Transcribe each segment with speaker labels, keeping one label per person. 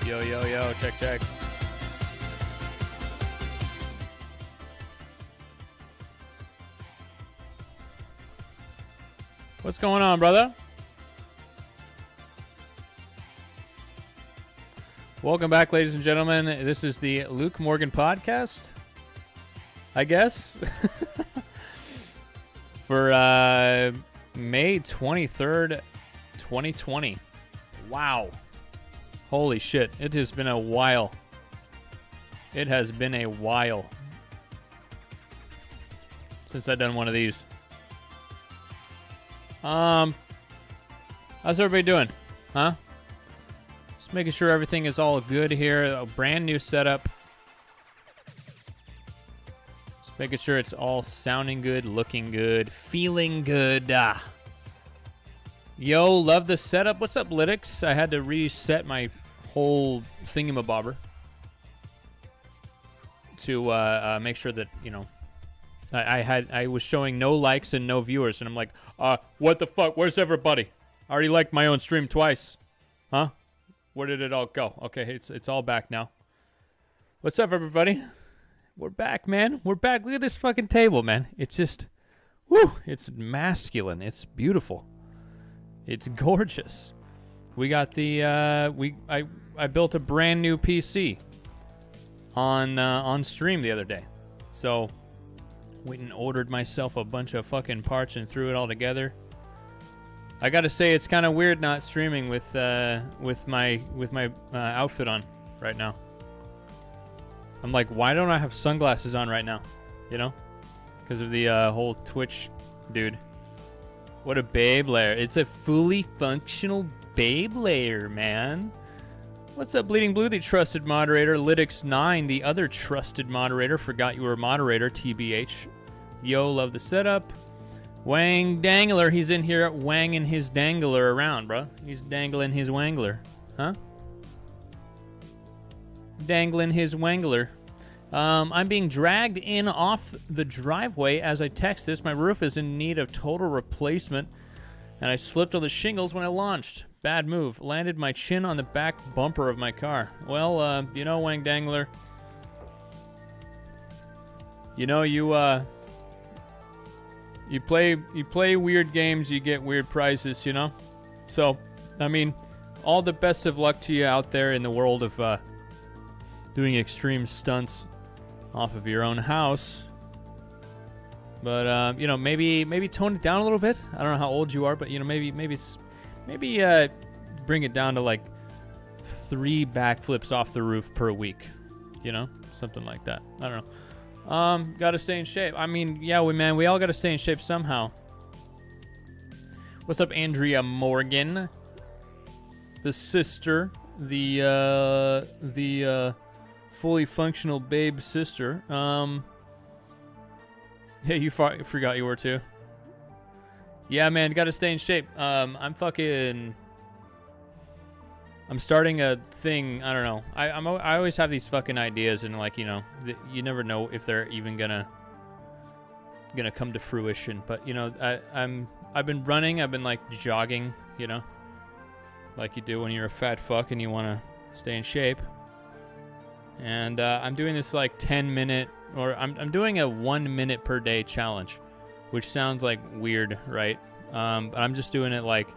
Speaker 1: Yo, yo, yo, check, check. What's going on, brother? Welcome back, ladies and gentlemen. This is the Luke Morgan podcast, I guess, for May 23rd, 2020. Wow. Holy shit. It has been a while. It has been a while since I've done one of these. How's everybody doing? Huh? Just making sure everything is all good here. A brand new setup. Just making sure it's all sounding good, looking good, feeling good. Yo, love the setup. What's up, Lytics? I had to reset my whole thingamabobber to make sure that, you know, I was showing no likes and no viewers, and I'm like, what the fuck? Where's everybody? I already liked my own stream twice. Huh? Where did it all go? Okay, it's all back now. What's up, everybody? We're back, man. We're back. Look at this fucking table, man. It's just, woo, it's masculine. It's beautiful. It's gorgeous. We got the I built a brand new PC on stream the other day. So went and ordered myself a bunch of fucking parts and threw it all together. I gotta say, it's kind of weird not streaming with my outfit on right now. I'm like, why don't I have sunglasses on right now? You know, because of the whole Twitch dude. What a babe layer. It's a fully functional babe layer, man. What's up, Bleeding Blue, the trusted moderator? Lytics9, the other trusted moderator. Forgot you were a moderator, TBH. Yo, love the setup. Wang Dangler, he's in here wanging his dangler around, bro. He's dangling his wangler. Huh? Dangling his wangler. I'm being dragged in off the driveway as I text this. My roof is in need of total replacement, and I slipped on the shingles when I launched. Bad move. Landed my chin on the back bumper of my car. Well, you know, Wang Dangler, you know, you play weird games, you get weird prizes, you know? So, I mean, all the best of luck to you out there in the world of doing extreme stunts off of your own house. But you know, maybe tone it down a little bit. I don't know how old you are, but you know, maybe bring it down to like 3 backflips off the roof per week. You know, something like that. I don't know. Gotta stay in shape. I mean, yeah, we all gotta stay in shape somehow. What's up, Andrea Morgan? The sister, the fully functional babe sister. Yeah, you forgot you were too. Yeah, man, gotta stay in shape. I'm starting a thing. I don't know. I always have these fucking ideas, and like, you know, you never know if they're even gonna come to fruition. But you know, I've been running. I've been like jogging. You know, like you do when you're a fat fuck and you want to stay in shape. And I'm doing this like 10-minute, or I'm doing a 1 minute per day challenge, which sounds like weird, right? But I'm just doing it like,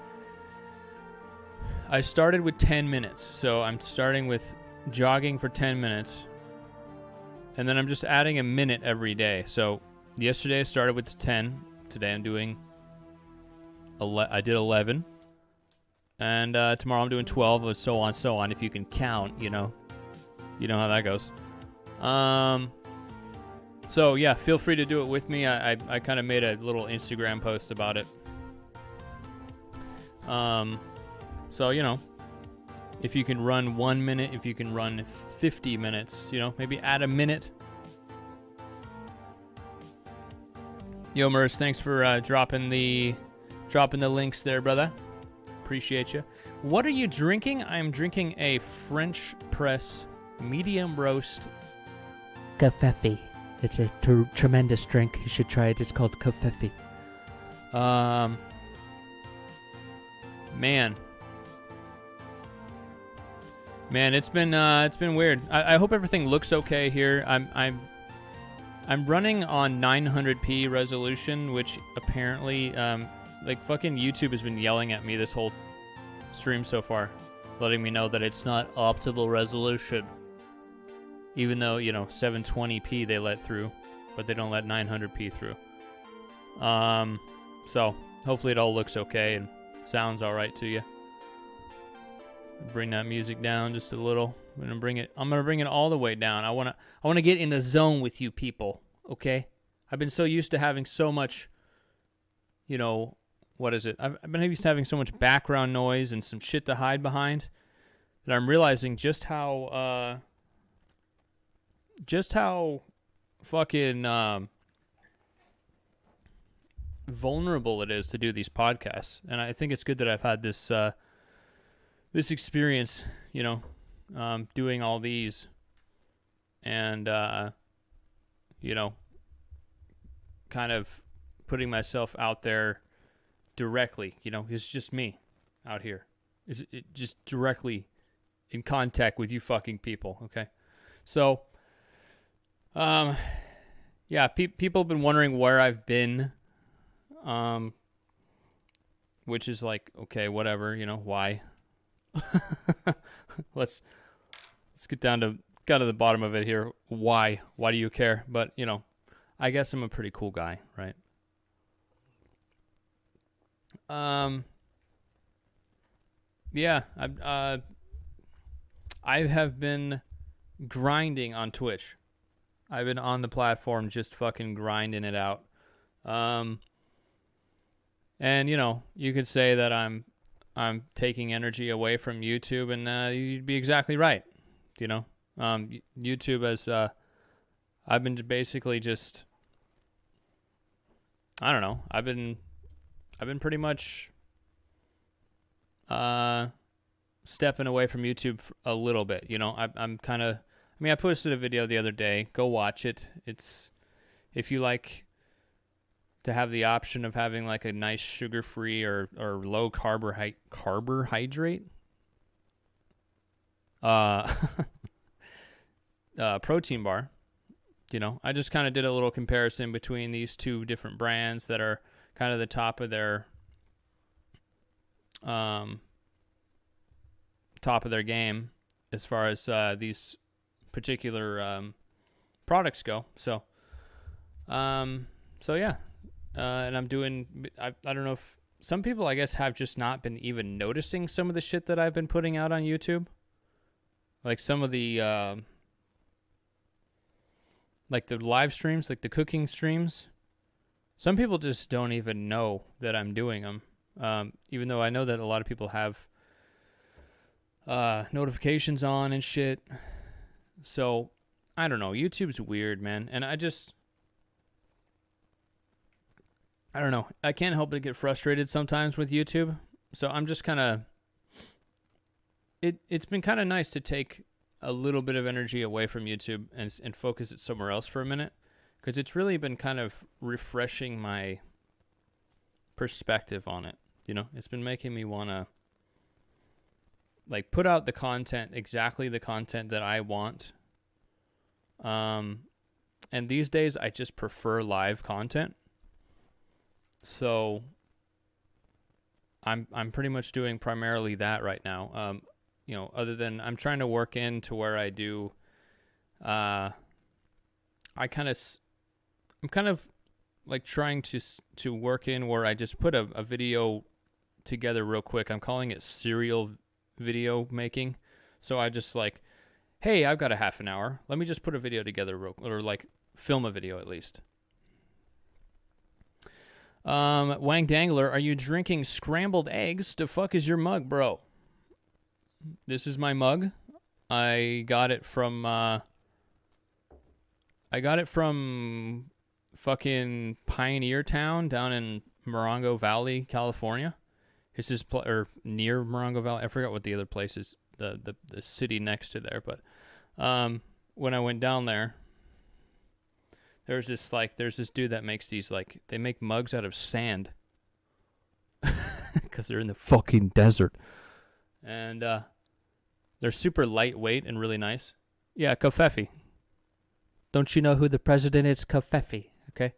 Speaker 1: I started with 10 minutes. So I'm starting with jogging for 10 minutes. And then I'm just adding a minute every day. So yesterday I started with 10. Today I'm doing, I did 11. And tomorrow I'm doing 12, and so on, if you can count, you know. You know how that goes. So yeah, feel free to do it with me. I kind of made a little Instagram post about it. So, you know, if you can run 1 minute, if you can run 50 minutes, you know, maybe add a minute. Yo, Merce, thanks for dropping the links there, brother. Appreciate you. What are you drinking? I'm drinking a French press medium roast café. It's a tremendous drink. You should try it. It's called café. Man, Man, it's been weird. I hope everything looks okay here. I'm running on 900p resolution, which apparently like fucking YouTube has been yelling at me this whole stream so far, letting me know that it's not optimal resolution. Even though, 720p they let through, but they don't let 900p through. So hopefully it all looks okay and sounds all right to you. Bring that music down just a little. I'm gonna bring it all the way down. I wanna get in the zone with you people, okay? I've been so used to having so much, what is it? I've been used to having so much background noise and some shit to hide behind that I'm realizing just how fucking vulnerable it is to do these podcasts. And I think it's good that I've had this this experience, doing all these and kind of putting myself out there directly. It's just me out here. It's just directly in contact with you fucking people, okay? So, yeah, people have been wondering where I've been, which is like, okay, whatever, why? Let's get down to the bottom of it here. Why do you care? But I guess I'm a pretty cool guy, right? Yeah, I have been grinding on Twitch. I've been on the platform just fucking grinding it out. And you could say that I'm taking energy away from YouTube, and you'd be exactly right. YouTube has I've been basically just, I don't know. I've been pretty much stepping away from YouTube a little bit. I'm kind of. I posted a video the other day. Go watch it. It's, if you like to have the option of having like a nice sugar-free or low carbohydrate protein bar. I just kind of did a little comparison between these two different brands that are kind of the top of their game as far as these particular products go. So yeah. And I'm doing, I don't know if some people, I guess, have just not been even noticing some of the shit that I've been putting out on YouTube. Like some of the, like the live streams, like the cooking streams. Some people just don't even know that I'm doing them. Even though I know that a lot of people have notifications on and shit. So, I don't know. YouTube's weird, man. And I don't know. I can't help but get frustrated sometimes with YouTube. So I'm just kind of... It's been kind of nice to take a little bit of energy away from YouTube and focus it somewhere else for a minute. Because it's really been kind of refreshing my perspective on it. It's been making me want to like put out the content, exactly the content that I want. And these days I just prefer live content. So I'm pretty much doing primarily that right now. Other than I'm trying to work into where I do, I'm kind of like trying to work in where I just put a video together real quick. I'm calling it serial video making. So I just like, hey, I've got a half an hour. Let me just put a video together or like film a video at least. Wang Dangler, are you drinking scrambled eggs? The fuck is your mug, bro? This is my mug. I got it from fucking Pioneer Town down in Morongo Valley, California. This is or near Morongo Valley. I forgot what the other place is, the city next to there. But when I went down there, there's this dude that makes these, like, they make mugs out of sand because they're in the fucking desert. And They're super lightweight and really nice. Yeah, Kofefi. Don't you know who the president is? Kofefi, okay?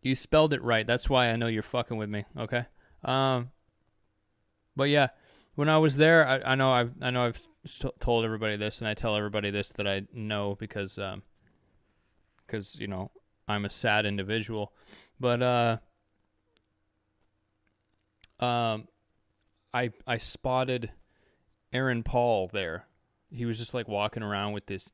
Speaker 1: You spelled it right. That's why I know you're fucking with me, okay? But yeah, when I was there, I know I've told everybody this, and I tell everybody this that I know because you know I'm a sad individual, but I spotted Aaron Paul there. He was just like walking around with this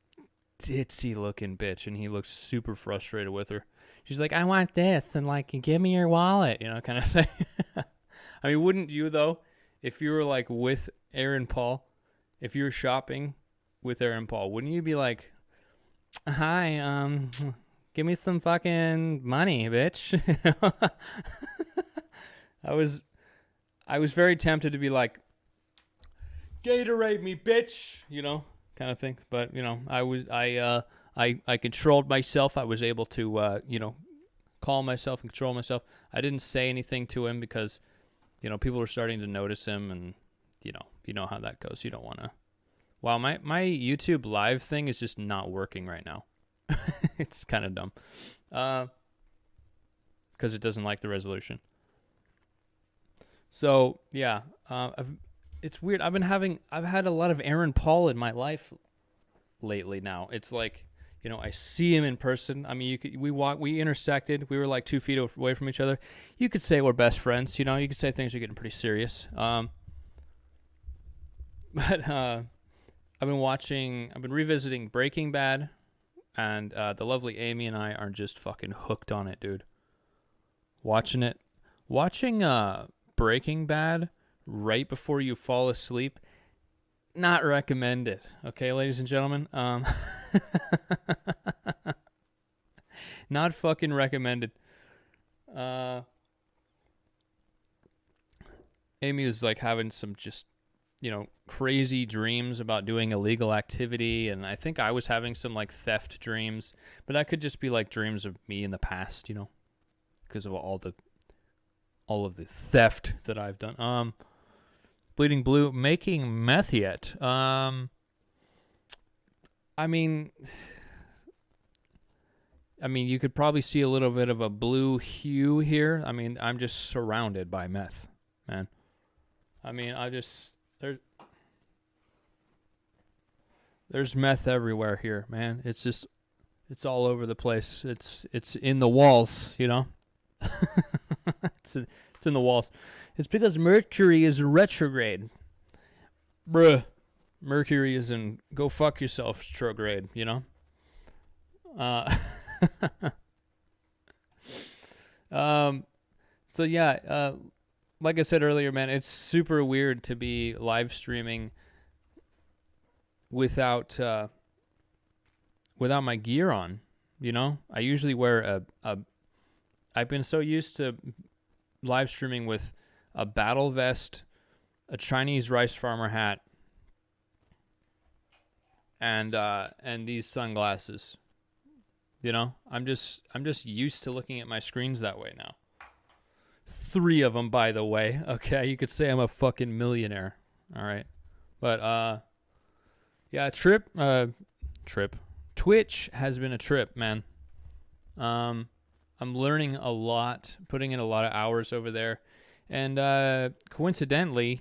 Speaker 1: ditzy looking bitch, and he looked super frustrated with her. She's like, I want this, and like, give me your wallet, you know, kind of thing. I mean, wouldn't you though? If you were like with Aaron Paul, if you were shopping with Aaron Paul, wouldn't you be like, hi, give me some fucking money, bitch? I was very tempted to be like, Gatorade me, bitch, you know, kind of thing. But you know, I controlled myself. I was able to you know, calm myself and control myself. I didn't say anything to him because, you know, people were starting to notice him, and you know how that goes. You don't want to. Wow, my YouTube live thing is just not working right now. It's kind of dumb, because it doesn't like the resolution. So yeah, it's weird. I've had a lot of Aaron Paul in my life lately. Now it's like, you know, I see him in person. I mean, we intersected. We were like 2 feet away from each other. You could say we're best friends. You know, you could say things are getting pretty serious. But I've been revisiting Breaking Bad, and the lovely Amy and I are just fucking hooked on it, dude. Watching Breaking Bad right before you fall asleep, not recommended. Okay, ladies and gentlemen, not fucking recommended. Amy was like having some just, you know, crazy dreams about doing illegal activity, and I think I was having some like theft dreams, but that could just be like dreams of me in the past, you know, because of all of the theft that I've done. Bleeding Blue, making meth yet? I mean, you could probably see a little bit of a blue hue here. I mean, I'm just surrounded by meth, man. I mean, there's meth everywhere here, man. It's all over the place. It's in the walls, you know. It's in the walls. It's because Mercury is retrograde. Bruh. Mercury is in go fuck yourself retrograde, you know? So yeah, like I said earlier, man, it's super weird to be live streaming without my gear on, you know? I usually wear I've been so used to live streaming with a battle vest, a Chinese rice farmer hat, and these sunglasses. You know, I'm just used to looking at my screens that way now. 3 of them, by the way. Okay, you could say I'm a fucking millionaire. All right, but yeah, Twitch has been a trip, man. I'm learning a lot, putting in a lot of hours over there, and coincidentally,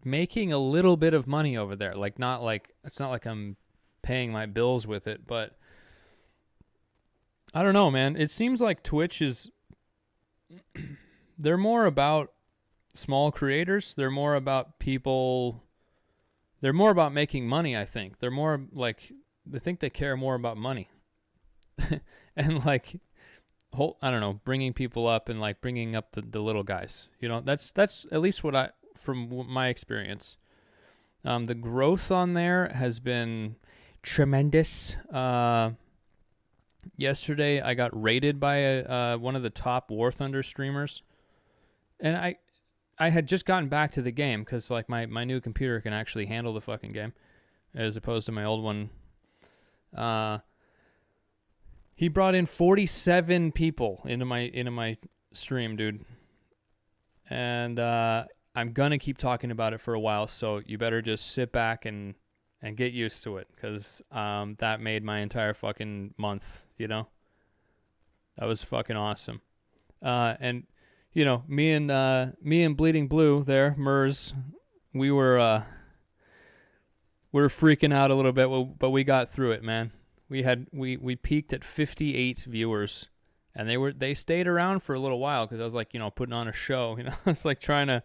Speaker 1: making a little bit of money over there. Like, it's not like I'm paying my bills with it, but I don't know, man. It seems like Twitch is, they're more about small creators. They're more about people. They're more about making money, I think. They're more like, I think they care more about money. And like, I don't know, bringing people up and like bringing up the little guys. You know, that's at least from my experience. The growth on there has been tremendous. Yesterday, I got raided by one of the top War Thunder streamers, and I had just gotten back to the game because like my new computer can actually handle the fucking game, as opposed to my old one. He brought in 47 people into my stream, dude, and I'm gonna keep talking about it for a while, so you better just sit back and get used to it, because that made my entire fucking month. That was fucking awesome. And me and Bleeding Blue there, Mers, we were freaking out a little bit, but we got through it, man. We peaked at 58 viewers, and they stayed around for a little while, because I was like, putting on a show. It's like trying to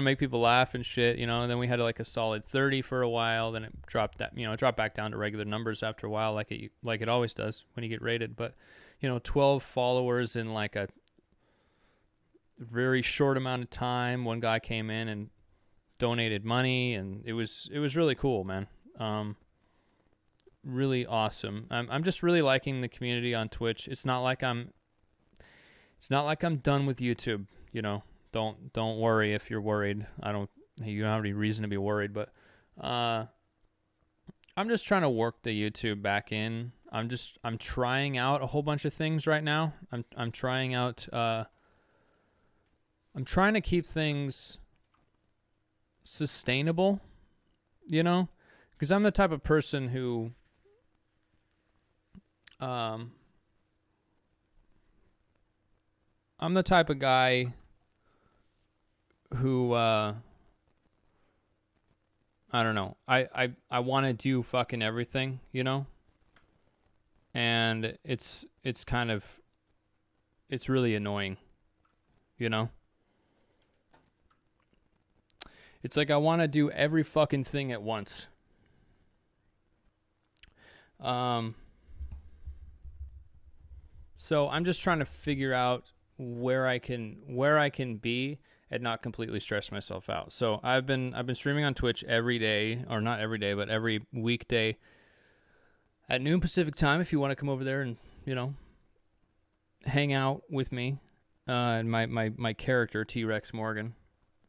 Speaker 1: make people laugh and shit. And then we had like a solid 30 for a while. Then it dropped back down to regular numbers after a while, like it always does when you get rated. But 12 followers in like a very short amount of time. One guy came in and donated money, and it was really cool, man. Really awesome. I'm just really liking the community on Twitch. It's not like I'm done with YouTube. Don't worry if you're worried. You don't have any reason to be worried, but I'm just trying to work the YouTube back in. I'm trying out a whole bunch of things right now. I'm trying out I'm trying to keep things sustainable, because I'm the type of person who I'm the type of guy who I don't know. I want to do fucking everything, and it's really annoying, It's like I want to do every fucking thing at once. So I'm just trying to figure out where I can be and not completely stress myself out. So I've been streaming on Twitch every day, or not every day, but every weekday at noon Pacific time. If you want to come over there and hang out with me, and my character T-Rex Morgan.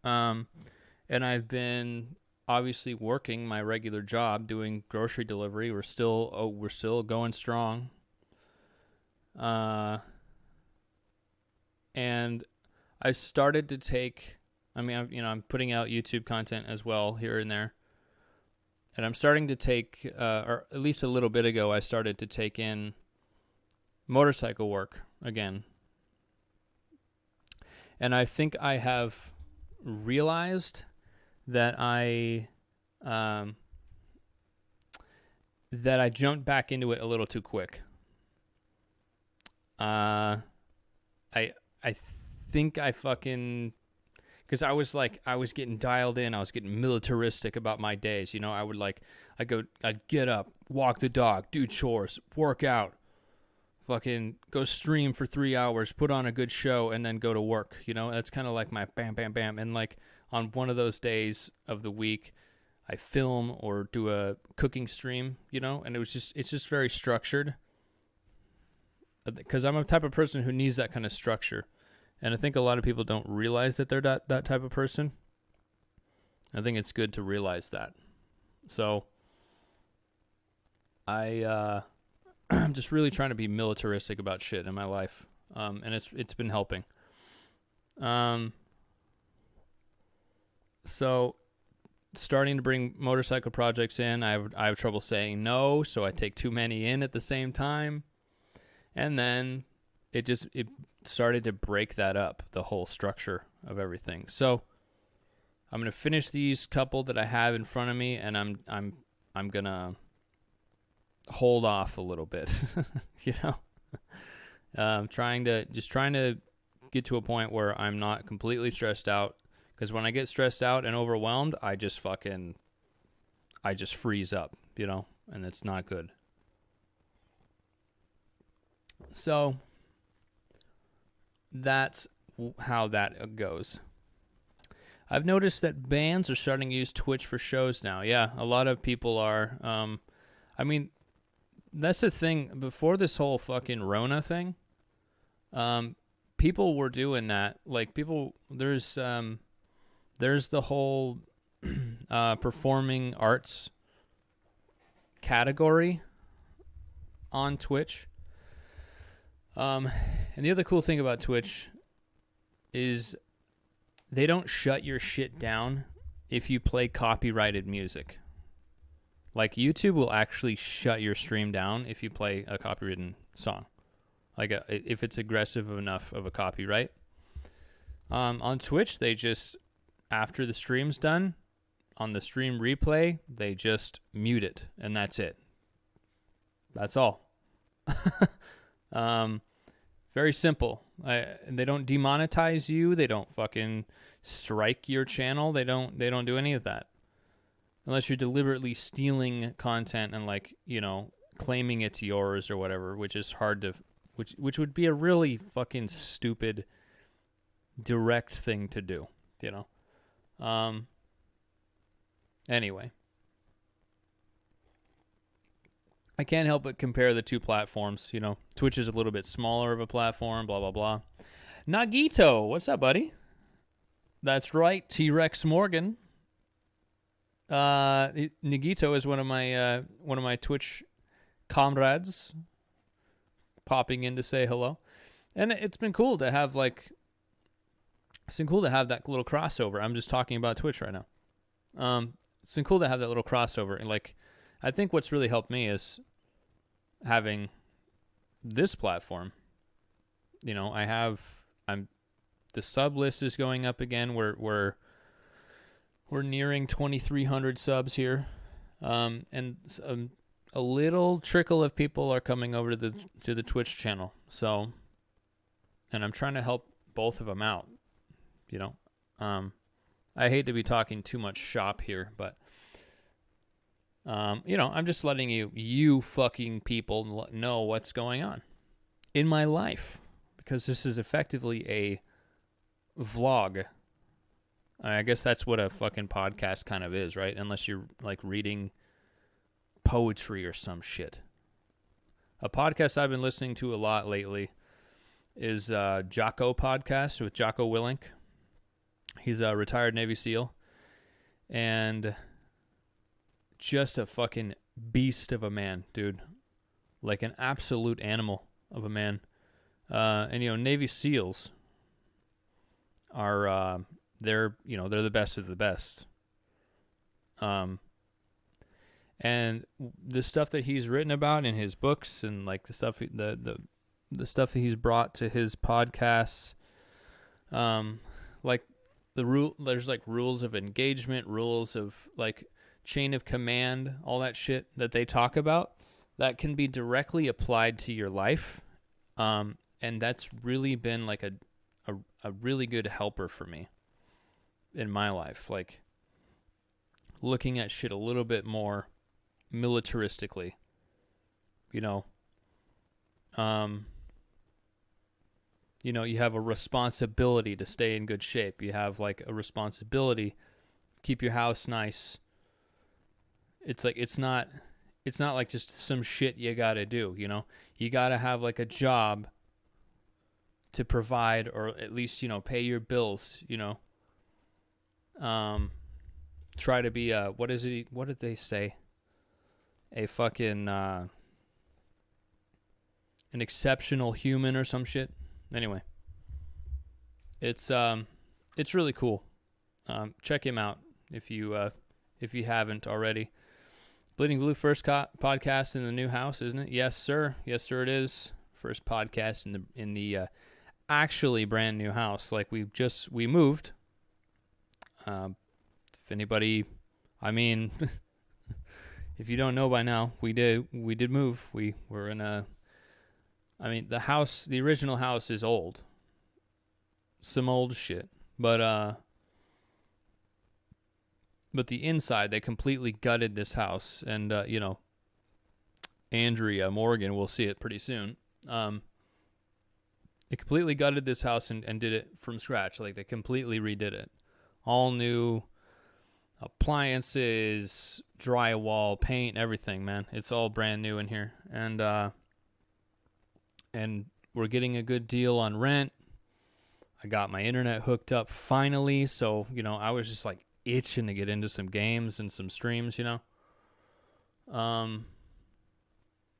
Speaker 1: And I've been obviously working my regular job, doing grocery delivery. We're still going strong. And I started to take, I'm putting out YouTube content as well here and there. And I'm starting to take, or at least a little bit ago, I started to take in motorcycle work again. And I think I have realized that I jumped back into it a little too quick. I think I fucking, because I was getting dialed in. I was getting militaristic about my days. I'd get up, walk the dog, do chores, work out, fucking go stream for 3 hours, put on a good show, and then go to work. That's kind of like my bam, bam, bam. And like on one of those days of the week, I film or do a cooking stream, and it's just very structured. Because I'm a type of person who needs that kind of structure. And I think a lot of people don't realize that they're that type of person. I think it's good to realize that. So I'm just really trying to be militaristic about shit in my life. And it's been helping. So starting to bring motorcycle projects in, I have trouble saying no, so I take too many in at the same time. And then it started to break that up, the whole structure of everything. So I'm going to finish these couple that I have in front of me, and I'm going to hold off a little bit, trying to get to a point where I'm not completely stressed out. Because when I get stressed out and overwhelmed, I just freeze up, and it's not good. So that's how that goes. I've noticed that bands are starting to use Twitch for shows now. Yeah, a lot of people are. That's the thing. Before this whole fucking Rona thing, people were doing that. Like there's the whole performing arts category on Twitch. And the other cool thing about Twitch is they don't shut your shit down if you play copyrighted music. Like, YouTube will actually shut your stream down if you play a copywritten song. Like, if it's aggressive enough of a copyright. On Twitch, they just, after the stream's done, on the stream replay, they just mute it, and that's it. That's all. Very simple. They don't demonetize you. They don't fucking strike your channel. They don't do any of that. Unless you're deliberately stealing content and, like, you know, claiming it's yours or whatever, which is hard to, which would be a really fucking stupid direct thing to do, you know. Anyway, I can't help but compare the two platforms. You know, Twitch is a little bit smaller of a platform, blah, blah, blah. Nagito, what's up, buddy? That's right, T-Rex Morgan. Nagito is one of my Twitch comrades popping in to say hello. And it's been cool to have, like, that little crossover. I'm just talking about Twitch right now. It's been cool to have that little crossover. And, like, I think what's really helped me is having this platform. You know, the sub list is going up again. We're nearing 2,300 subs here. And a little trickle of people are coming over to the Twitch channel. So, and I'm trying to help both of them out, you know. I hate to be talking too much shop here, but you know, I'm just letting you fucking people know what's going on in my life, because this is effectively a vlog. I guess that's what a fucking podcast kind of is, right? Unless you're, like, reading poetry or some shit. A podcast I've been listening to a lot lately is Jocko Podcast with Jocko Willink. He's a retired Navy SEAL and just a fucking beast of a man, dude. Like an absolute animal of a man. And, you know, Navy SEALs are, they're the best of the best. And the stuff that he's written about in his books, and, like, the stuff the stuff that he's brought to his podcasts, like there's, like, rules of engagement, rules of, like, chain of command, all that shit that they talk about that can be directly applied to your life. And that's really been, like, a really good helper for me in my life, like, looking at shit a little bit more militaristically, you know. You know, you have a responsibility to stay in good shape. You have, like, a responsibility, keep your house nice. It's like, it's not like just some shit you gotta do, you know. You gotta have, like, a job to provide, or at least, you know, pay your bills, you know. Try to be what did they say? A fucking an exceptional human or some shit. Anyway, it's really cool. Check him out if you haven't already. Bleeding Blue, first podcast in the new house, isn't it? Yes, sir. Yes, sir, it is. First podcast in the actually brand new house. Like, we moved. If anybody, I mean, if you don't know by now, we did move. We were in the original house is old. Some old shit. But the inside, they completely gutted this house. And, you know, Andrea Morgan will see it pretty soon. They completely gutted this house and did it from scratch. Like, they completely redid it. All new appliances, drywall, paint, everything, man. It's all brand new in here. And we're getting a good deal on rent. I got my internet hooked up finally, so, you know, I was just, like, itching to get into some games and some streams, you know.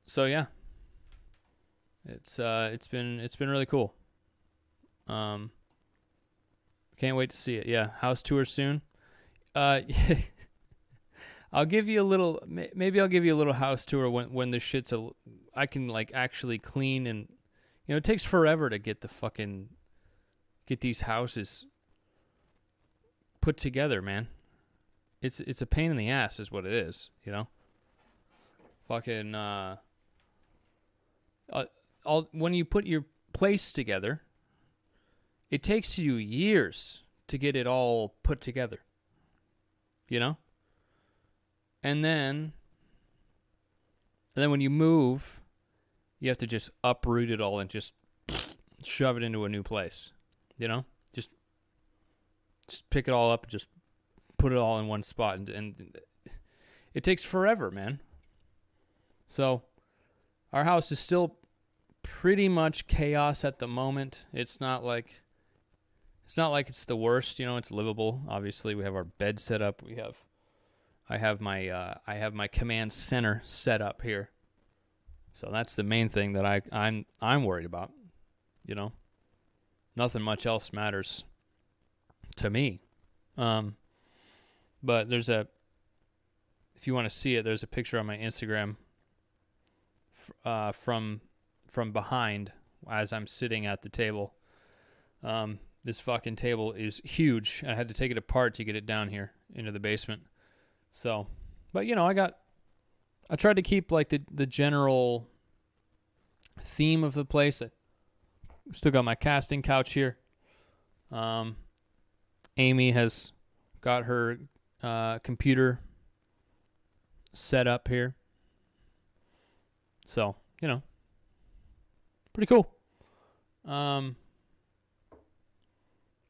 Speaker 1: So yeah. It's been really cool. Can't wait to see it. Yeah, house tour soon. Uh, I'll give you a little. Maybe I'll give you a little house tour when the shit's I can like actually clean and it takes forever to get these houses put together, man. It's a pain in the ass, is what it is. Fucking when you put your place together, it takes you years to get it all put together. And then when you move, you have to just uproot it all and just shove it into a new place. Just pick it all up and just put it all in one spot, and it takes forever, man. So our house is still pretty much chaos at the moment. It's not like it's the worst, it's livable. Obviously, we have our bed set up. I have my command center set up here. So that's the main thing that I'm worried about. Nothing much else matters to me. But if you want to see it, there's a picture on my Instagram from behind as I'm sitting at the table. This fucking table is huge. I had to take it apart to get it down here into the basement. So, but I tried to keep like the general theme of the place. I still got my casting couch here. Amy has got her computer set up here. So, pretty cool.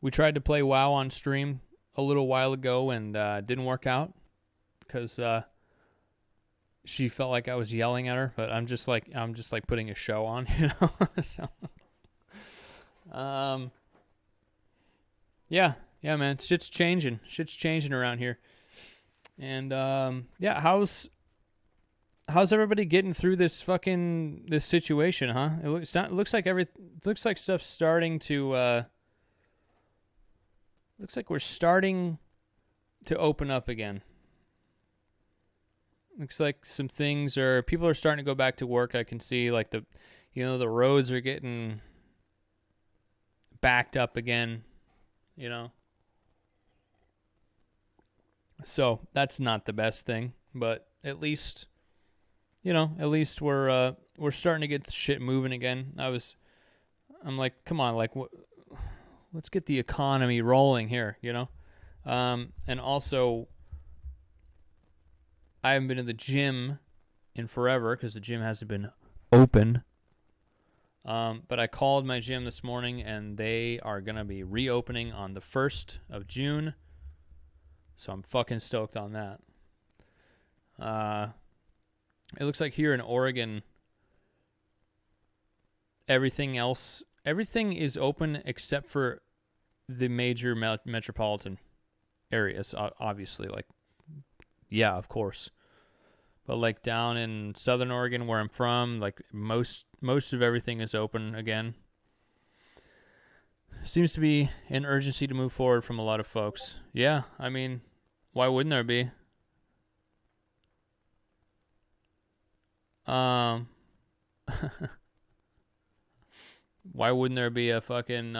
Speaker 1: We tried to play WoW on stream a little while ago and didn't work out because she felt like I was yelling at her, but I'm just like putting a show on, So, yeah, man, shit's changing around here, and yeah, how's everybody getting through this situation, huh? It looks like stuff's starting to. Looks like we're starting to open up again. Looks like people are starting to go back to work. I can see like the roads are getting backed up again, So that's not the best thing, but at least we're starting to get shit moving again. I'm like, come on, like let's get the economy rolling here, and also I haven't been to the gym in forever because the gym hasn't been open. But I called my gym this morning, and they are going to be reopening on the 1st of June. So I'm fucking stoked on that. It looks like here in Oregon, everything is open except for the major metropolitan areas, obviously. Like, yeah, of course. But like down in Southern Oregon, where I'm from, like most of everything is open again. Seems to be an urgency to move forward from a lot of folks. Yeah, I mean, why wouldn't there be? Why wouldn't there be a fucking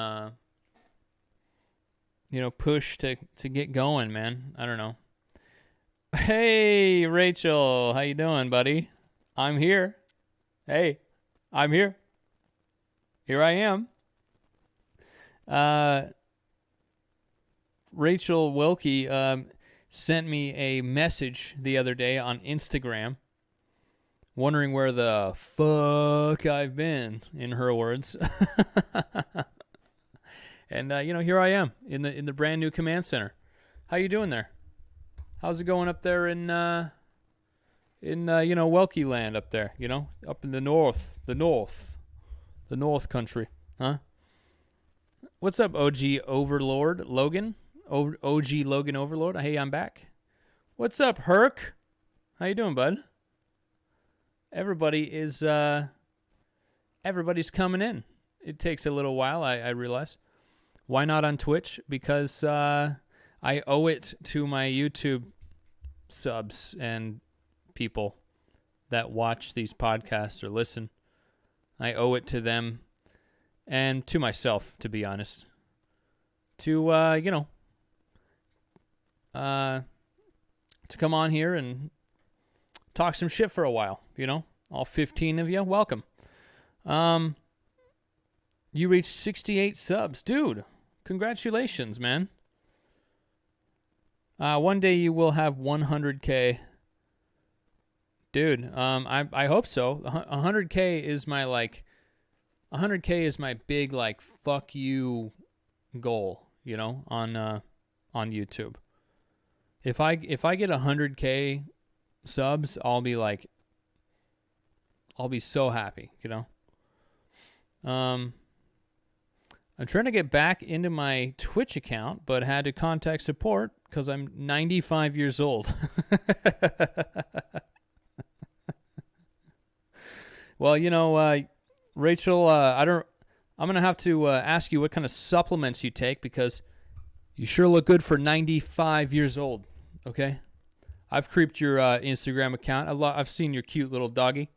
Speaker 1: push to get going, man? I don't know. Hey, Rachel, how you doing, buddy? I'm here. Hey, I'm here. Here I am. Rachel Wilkie sent me a message the other day on Instagram, wondering where the fuck I've been, in her words. And here I am in the brand new command center. How you doing there? How's it going up there in Welkie land up there? Up in the north country, huh? What's up, OG Overlord Logan? OG Logan Overlord. Hey, I'm back. What's up, Herc? How you doing, bud? Everybody's coming in. It takes a little while, I realize. Why not on Twitch? Because I owe it to my YouTube subs and people that watch these podcasts or listen. I owe it to them and to myself, to be honest, to to come on here and talk some shit for a while. All 15 of you, welcome. You reached 68 subs, dude. Congratulations, man. One day you will have 100K. Dude, I hope so. 100K is my 100K is my big fuck you goal, on YouTube. If I get 100K subs, I'll be so happy, I'm trying to get back into my Twitch account, but had to contact support because I'm 95 years old. Well, Rachel, I'm going to have to ask you what kind of supplements you take because you sure look good for 95 years old, okay? I've creeped your Instagram account. I've seen your cute little doggy.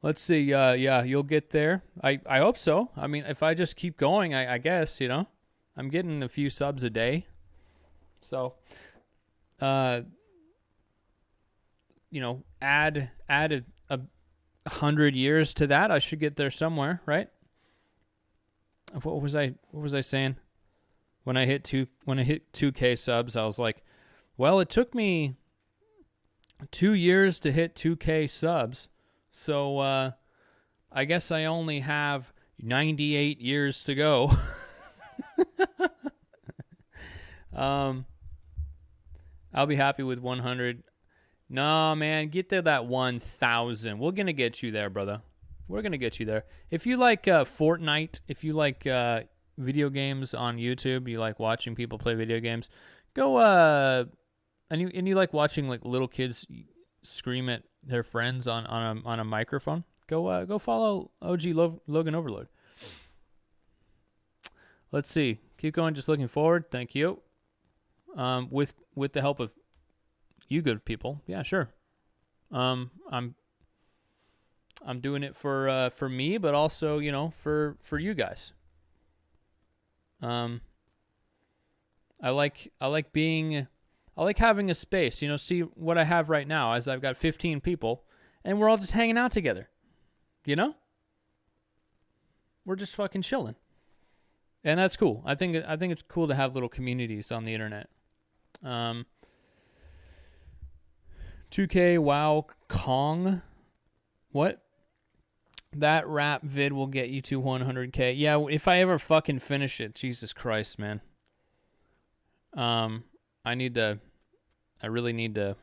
Speaker 1: Let's see. Yeah, you'll get there. I hope so. I mean, if I just keep going, I guess, I'm getting a few subs a day. So, add 100 years to that. I should get there somewhere, right? What was I saying? When I hit 2K subs, I was like, well, it took me 2 years to hit 2K subs. So, I guess I only have 98 years to go. I'll be happy with 100. No, man, get to that 1,000. We're going to get you there, brother. We're going to get you there. If you like Fortnite, if you like video games on YouTube, you like watching people play video games, go, and you like watching little kids scream at their friends on a microphone, go follow OG Logan Overload. Let's see. Keep going. Just looking forward. Thank you. With the help of you good people. Yeah, sure. I'm doing it for me, but also, for you guys. I like having a space, see what I have right now is I've got 15 people and we're all just hanging out together. We're just fucking chilling. And that's cool. I think it's cool to have little communities on the internet. 2K WoW Kong. What? That rap vid will get you to 100K. Yeah, if I ever fucking finish it. Jesus Christ, man. I really need to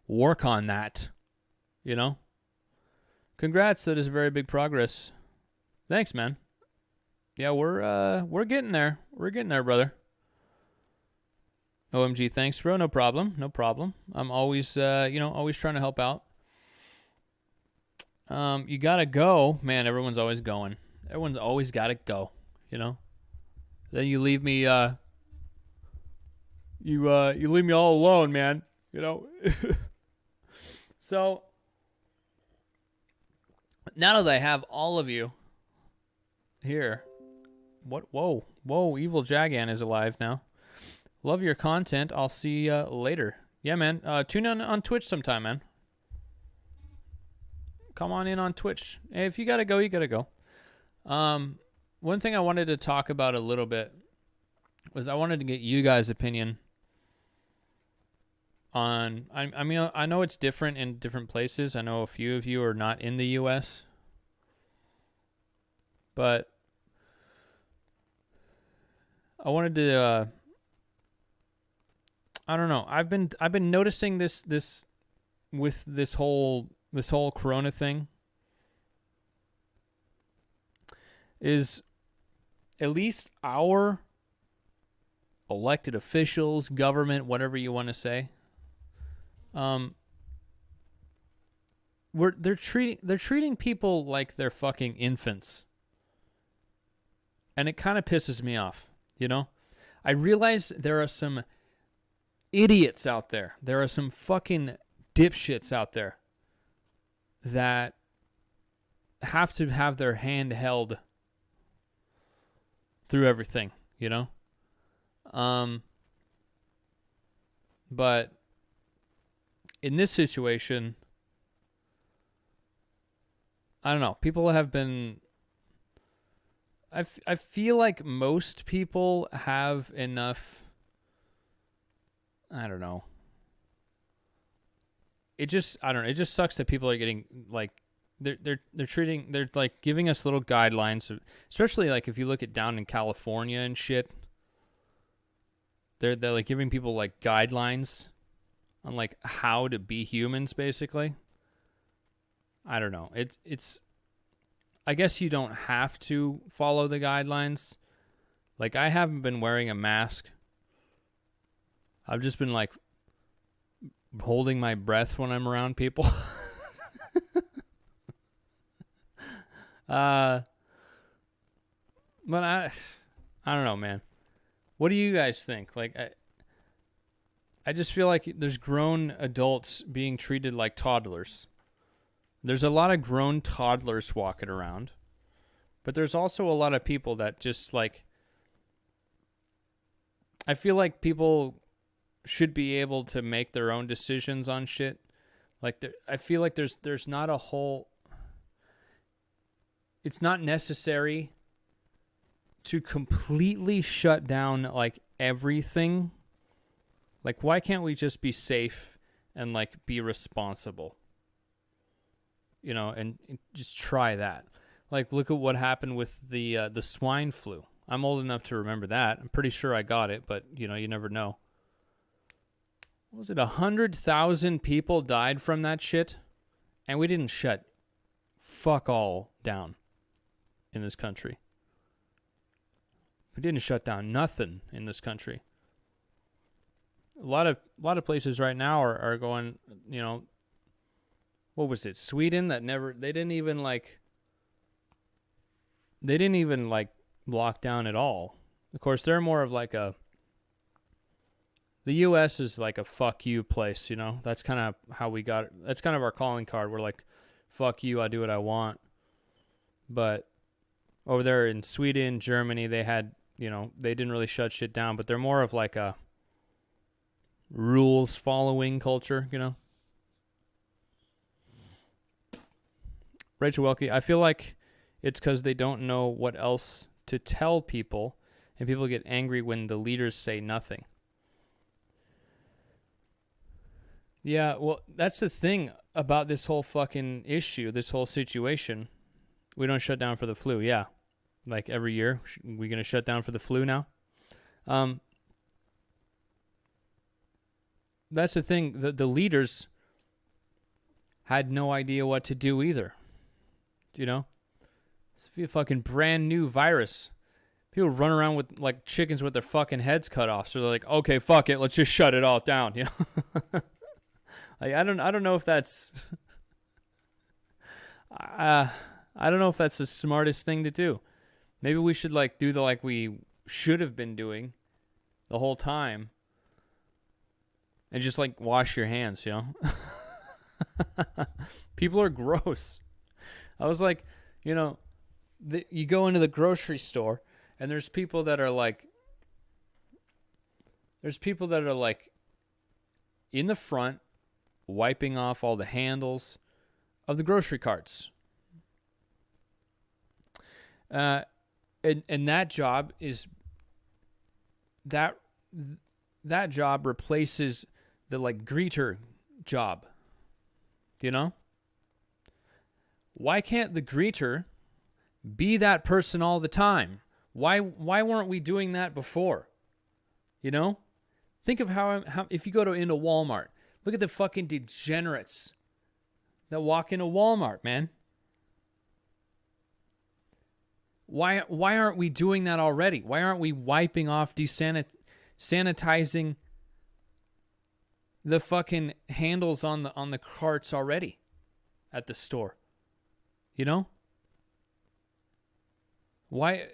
Speaker 1: work on that. Congrats, that is very big progress. Thanks, man. Yeah, we're getting there. We're getting there, brother. OMG, thanks, bro. No problem. I'm always always trying to help out. You gotta go. Man, everyone's always going. Everyone's always gotta go, Then you leave me you leave me all alone, man. So now that I have all of you here, what? Whoa, Evil Jagan is alive now. Love your content. I'll see you later. Yeah, man. Tune in on Twitch sometime, man. Come on in on Twitch. Hey, if you gotta go, you gotta go. One thing I wanted to talk about a little bit was I wanted to get you guys' opinion on. I mean, I know it's different in different places. I know a few of you are not in the U.S., but I wanted to. I don't know. I've been noticing this with this whole Corona thing is at least our elected officials, government, whatever you want to say, they're treating people like they're fucking infants. And it kind of pisses me off, you know? I realize there are some idiots out there. There are some fucking dipshits out there that have to have their hand held through everything, you know? But in this situation, I don't know. People have been... I feel like most people have enough... I don't know. It just sucks that people are getting, like, they're like giving us little guidelines, especially like if you look at down in California and shit. They're like giving people like guidelines on like how to be humans, basically. I don't know. It's I guess you don't have to follow the guidelines. Like, I haven't been wearing a mask. I've just been like holding my breath when I'm around people. But I don't know, man. What do you guys think? Like, I just feel like there's grown adults being treated like toddlers. There's a lot of grown toddlers walking around, but there's also a lot of people that just like, I feel like people should be able to make their own decisions on shit. Like, I feel like there's not a whole, it's not necessary to completely shut down like everything. Like, why can't we just be safe and like be responsible? You know, and just try that. Like, look at what happened with the swine flu. I'm old enough to remember that. I'm pretty sure I got it, but, you know, you never know. What was it, 100,000 people died from that shit? And we didn't shut fuck all down in this country. We didn't shut down nothing in this country. A lot of places right now are going, you know, what was it? Sweden that they didn't even lock down at all. Of course, they're more of like the US is like a fuck you place, you know? That's kind of how we got it. That's kind of our calling card. We're like, fuck you, I do what I want. But over there in Sweden, Germany, they had, you know, they didn't really shut shit down, but they're more of like a rules following culture, you know? Rachel Welke, I feel like it's because they don't know what else to tell people, and people get angry when the leaders say nothing. Yeah, well, that's the thing about this whole fucking issue, this whole situation. We don't shut down for the flu, yeah. Like every year, we going to shut down for the flu now? That's the thing. The leaders had no idea what to do either. You know? It's a fucking brand new virus. People run around with like chickens with their fucking heads cut off. So they're like, okay, fuck it, let's just shut it all down. You know? Like, I don't know if that's I don't know if that's the smartest thing to do. Maybe we should like do like we should have been doing the whole time, and just like wash your hands, you know? People are gross. I was like, you know, you go into the grocery store and there's people that are like in the front wiping off all the handles of the grocery carts. And that job is that job replaces the like greeter job. Do you know? Why can't the greeter be that person all the time? Why weren't we doing that before? You know? Think of how if you go into Walmart, look at the fucking degenerates that walk into Walmart, man. Why aren't we doing that already? Why aren't we wiping off, sanitizing the fucking handles on the carts already? at the store. You know? Why?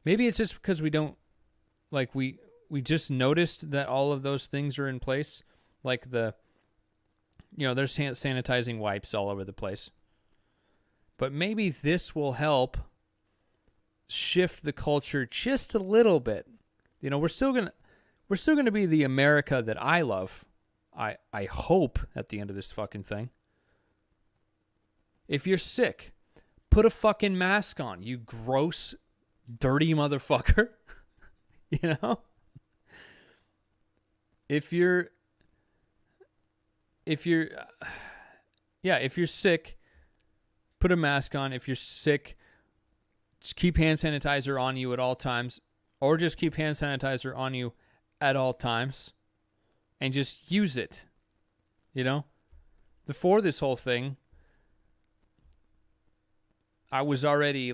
Speaker 1: Maybe it's just because we don't, like, we just noticed that all of those things are in place. Like there's hand sanitizing wipes all over the place. But maybe this will help shift the culture just a little bit. You know, we're still gonna be the America that I love. I hope at the end of this fucking thing. If you're sick, put a fucking mask on, you gross, dirty motherfucker. You know? If you're sick, put a mask on. If you're sick, just keep hand sanitizer on you at all times, or just keep hand sanitizer on you at all times and just use it. You know? Before this whole thing, I was already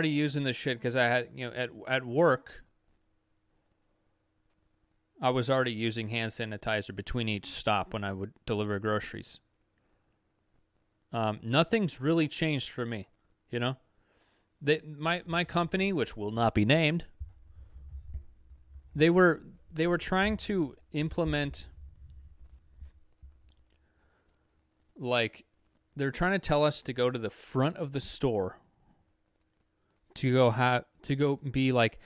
Speaker 1: using this shit because I had, at work, I was already using hand sanitizer between each stop when I would deliver groceries. Nothing's really changed for me, you know? My company, which will not be named, they were trying to implement, like, they're trying to tell us to go to the front of the store to go be like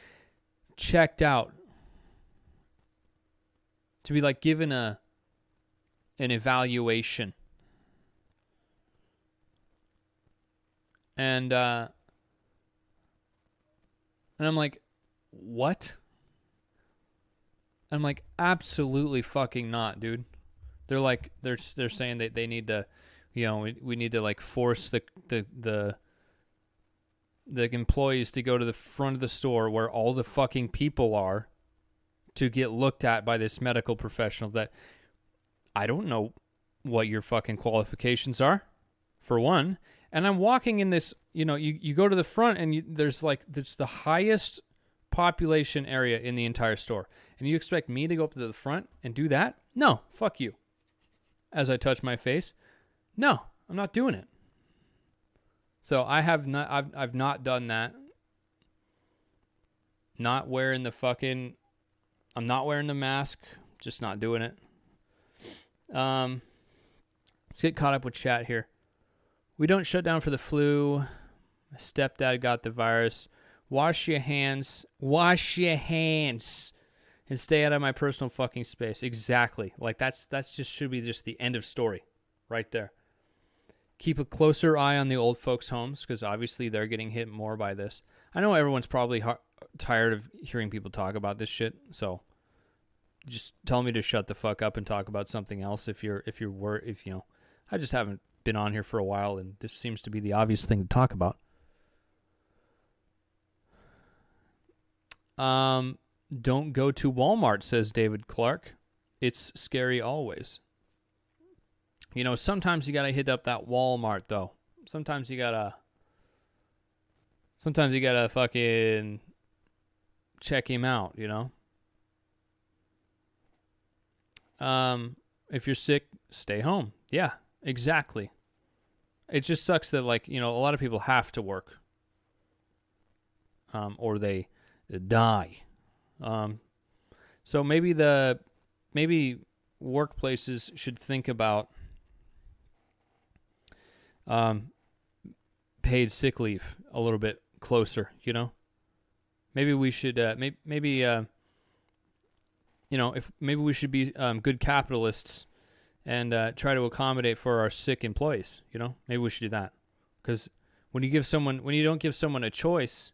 Speaker 1: checked out, to be like given an evaluation. And I'm like, what? I'm like, absolutely fucking not, dude. They're like, they're saying that they need to, we need to like force the employees to go to the front of the store where all the fucking people are to get looked at by this medical professional that I don't know what your fucking qualifications are, for one. And I'm walking in this, you go to the front and there's the highest population area in the entire store. And you expect me to go up to the front and do that? No, fuck you. As I touch my face. No, I'm not doing it. So I've not done that. I'm not wearing the mask. Just not doing it. Let's get caught up with chat here. We don't shut down for the flu. My stepdad got the virus. Wash your hands. Wash your hands. And stay out of my personal fucking space. Exactly. Like that's just should be just the end of story. Right there. Keep a closer eye on the old folks' homes because obviously they're getting hit more by this. I know everyone's probably tired of hearing people talk about this shit, so just tell me to shut the fuck up and talk about something else if I just haven't been on here for a while and this seems to be the obvious thing to talk about. Don't go to Walmart, says David Clark. It's scary always. Sometimes you gotta hit up that Walmart though. Sometimes you gotta fucking check him out, If you're sick, stay home. Yeah, exactly. It just sucks that a lot of people have to work. Or they die. So maybe workplaces should think about paid sick leave a little bit closer, Maybe we should maybe we should be good capitalists and try to accommodate for our sick employees, Maybe we should do that. Cuz when you don't give someone a choice,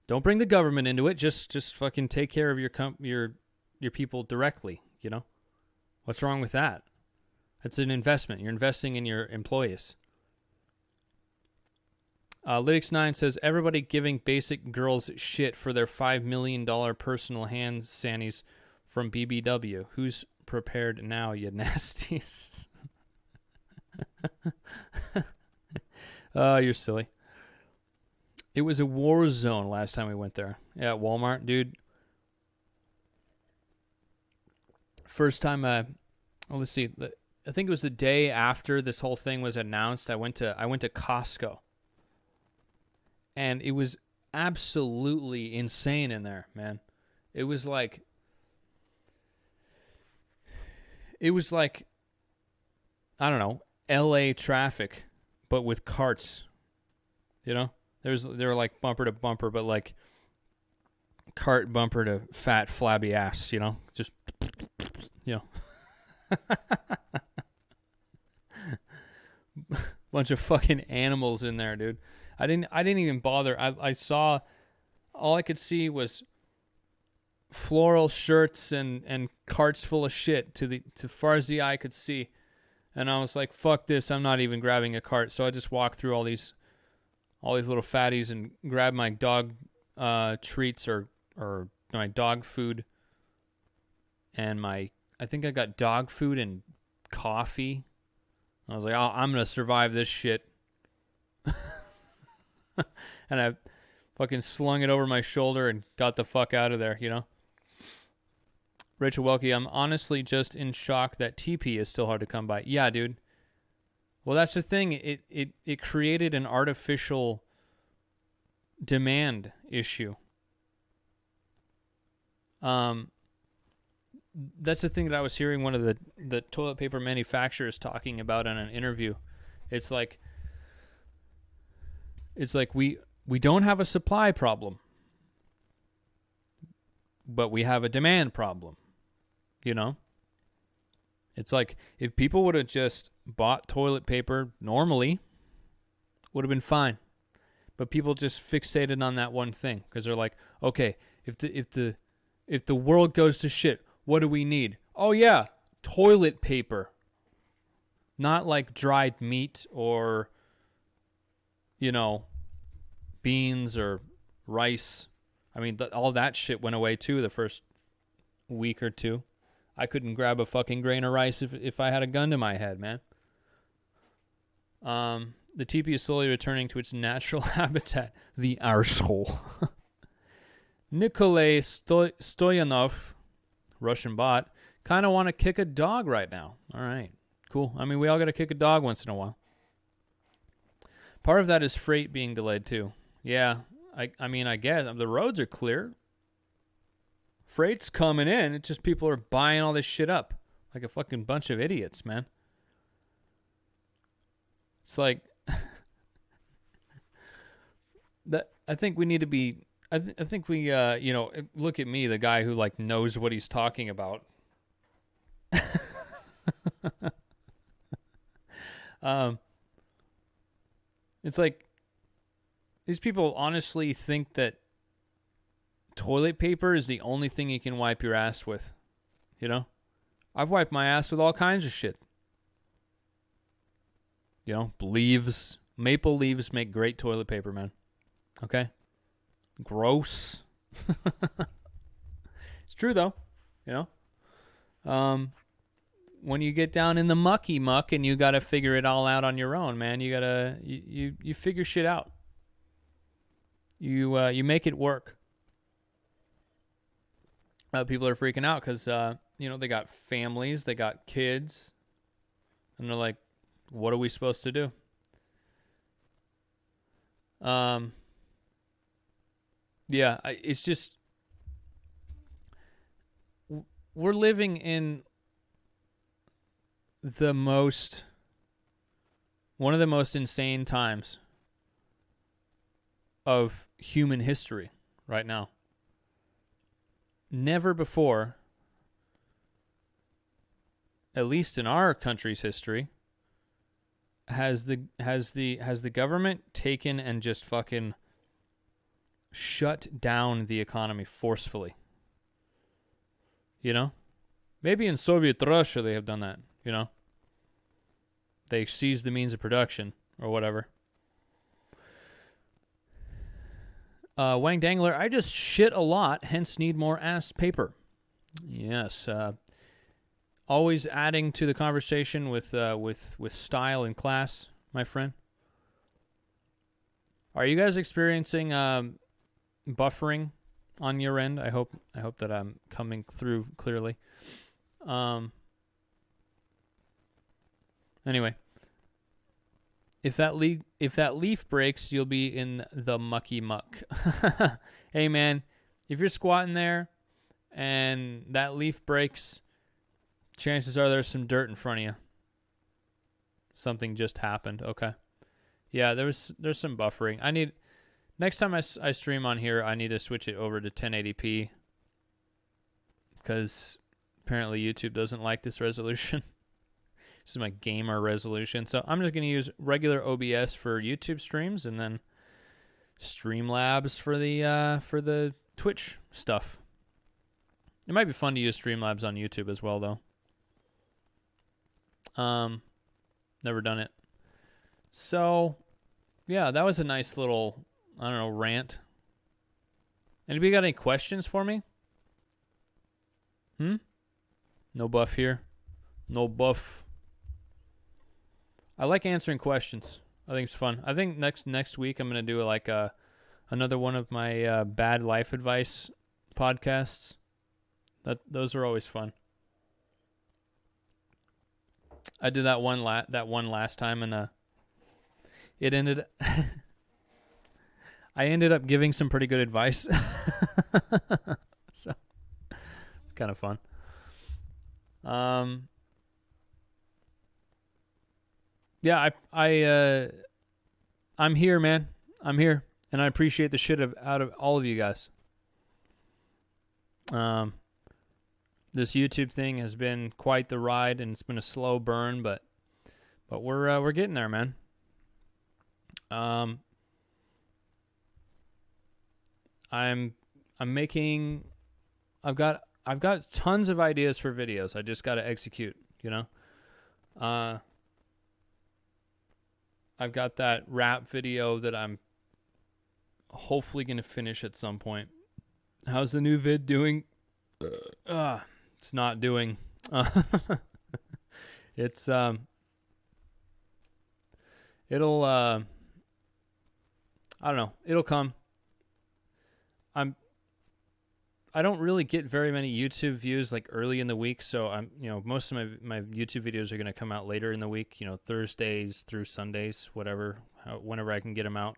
Speaker 1: don't bring the government into it. Just fucking take care of your people directly, What's wrong with that? It's an investment. You're investing in your employees. Lytics9 says, everybody giving basic girls shit for their $5 million personal hand sannies from BBW. Who's prepared now, you nasties? Oh, you're silly. It was a war zone last time we went there. Yeah, Walmart, dude. First time Well, let's see. I think it was the day after this whole thing was announced. I went to Costco, and it was absolutely insane in there, man. It was like I don't know, LA traffic, but with carts. You know, they were like bumper to bumper, but like cart bumper to fat flabby ass. You know, just bunch of fucking animals in there, dude. I didn't even bother. I saw, all I could see was floral shirts and carts full of shit to far as the eye could see. And I was like, fuck this, I'm not even grabbing a cart. So I just walked through all these little fatties and grabbed my dog treats or my dog food, and I think I got dog food and coffee. I was like, oh, I'm going to survive this shit. And I fucking slung it over my shoulder and got the fuck out of there, you know? Rachel Welke, I'm honestly just in shock that TP is still hard to come by. Yeah, dude. Well, that's the thing. It created an artificial demand issue. That's the thing that I was hearing one of the toilet paper manufacturers talking about in an interview. It's like we don't have a supply problem, but we have a demand problem. You know? It's like if people would have just bought toilet paper normally, would have been fine. But people just fixated on that one thing because they're like, okay, if the world goes to shit, what do we need? Oh yeah, toilet paper. Not like dried meat or, you know, beans or rice. I mean, all that shit went away too the first week or two. I couldn't grab a fucking grain of rice if I had a gun to my head, man. The TP is slowly returning to its natural habitat, the arsehole. Nikolay Stoyanov, Russian bot, kind of want to kick a dog right now. All right, cool. I mean, we all got to kick a dog once in a while. Part of that is freight being delayed too. Yeah, I mean, I guess the roads are clear. Freight's coming in. It's just people are buying all this shit up like a fucking bunch of idiots, man. It's like that. I think we need to be. I think we, look at me, the guy who like knows what he's talking about. It's like these people honestly think that toilet paper is the only thing you can wipe your ass with. You know? I've wiped my ass with all kinds of shit. You know, leaves. Maple leaves make great toilet paper, man. Okay? Gross. It's true, though. You know? When you get down in the mucky muck and you got to figure it all out on your own, man, you got to... You figure shit out. You make it work. People are freaking out because, they got families, they got kids, and they're like, what are we supposed to do? Yeah, it's just, we're living in one of the most insane times of human history right now. Never before, at least in our country's history, has the government taken and just fucking shut down the economy forcefully. You know? Maybe in Soviet Russia they have done that, you know? They seized the means of production or whatever. Wang Dangler, I just shit a lot, hence need more ass paper. Yes. Always adding to the conversation with style and class, my friend. Are you guys experiencing buffering on your end? I hope that I'm coming through clearly. Anyway, if that leaf breaks, you'll be in the mucky muck. Hey man, if you're squatting there and that leaf breaks, chances are there's some dirt in front of you. Something just happened. Okay. Yeah, there's some buffering. Next time I stream on here, I need to switch it over to 1080p because apparently YouTube doesn't like this resolution. This is my gamer resolution. So I'm just going to use regular OBS for YouTube streams and then Streamlabs for the Twitch stuff. It might be fun to use Streamlabs on YouTube as well, though. Never done it. So, yeah, that was a nice little, I don't know, rant. Anybody got any questions for me? No buff here. No buff. I like answering questions. I think it's fun. I think next week I'm gonna do like another one of my bad life advice podcasts. Those are always fun. I did that one last time, and it ended. I ended up giving some pretty good advice, so it's kind of fun. Yeah, I'm here, man. I'm here, and I appreciate the shit out of all of you guys. This YouTube thing has been quite the ride, and it's been a slow burn, but we're getting there, man. I'm making. I've got tons of ideas for videos. I just got to execute, you know. I've got that rap video that I'm hopefully going to finish at some point. How's the new vid doing? It's not doing. It's it'll I don't know. It'll come. I don't really get very many YouTube views like early in the week, so most of my YouTube videos are going to come out later in the week, Thursdays through Sundays, whenever I can get them out.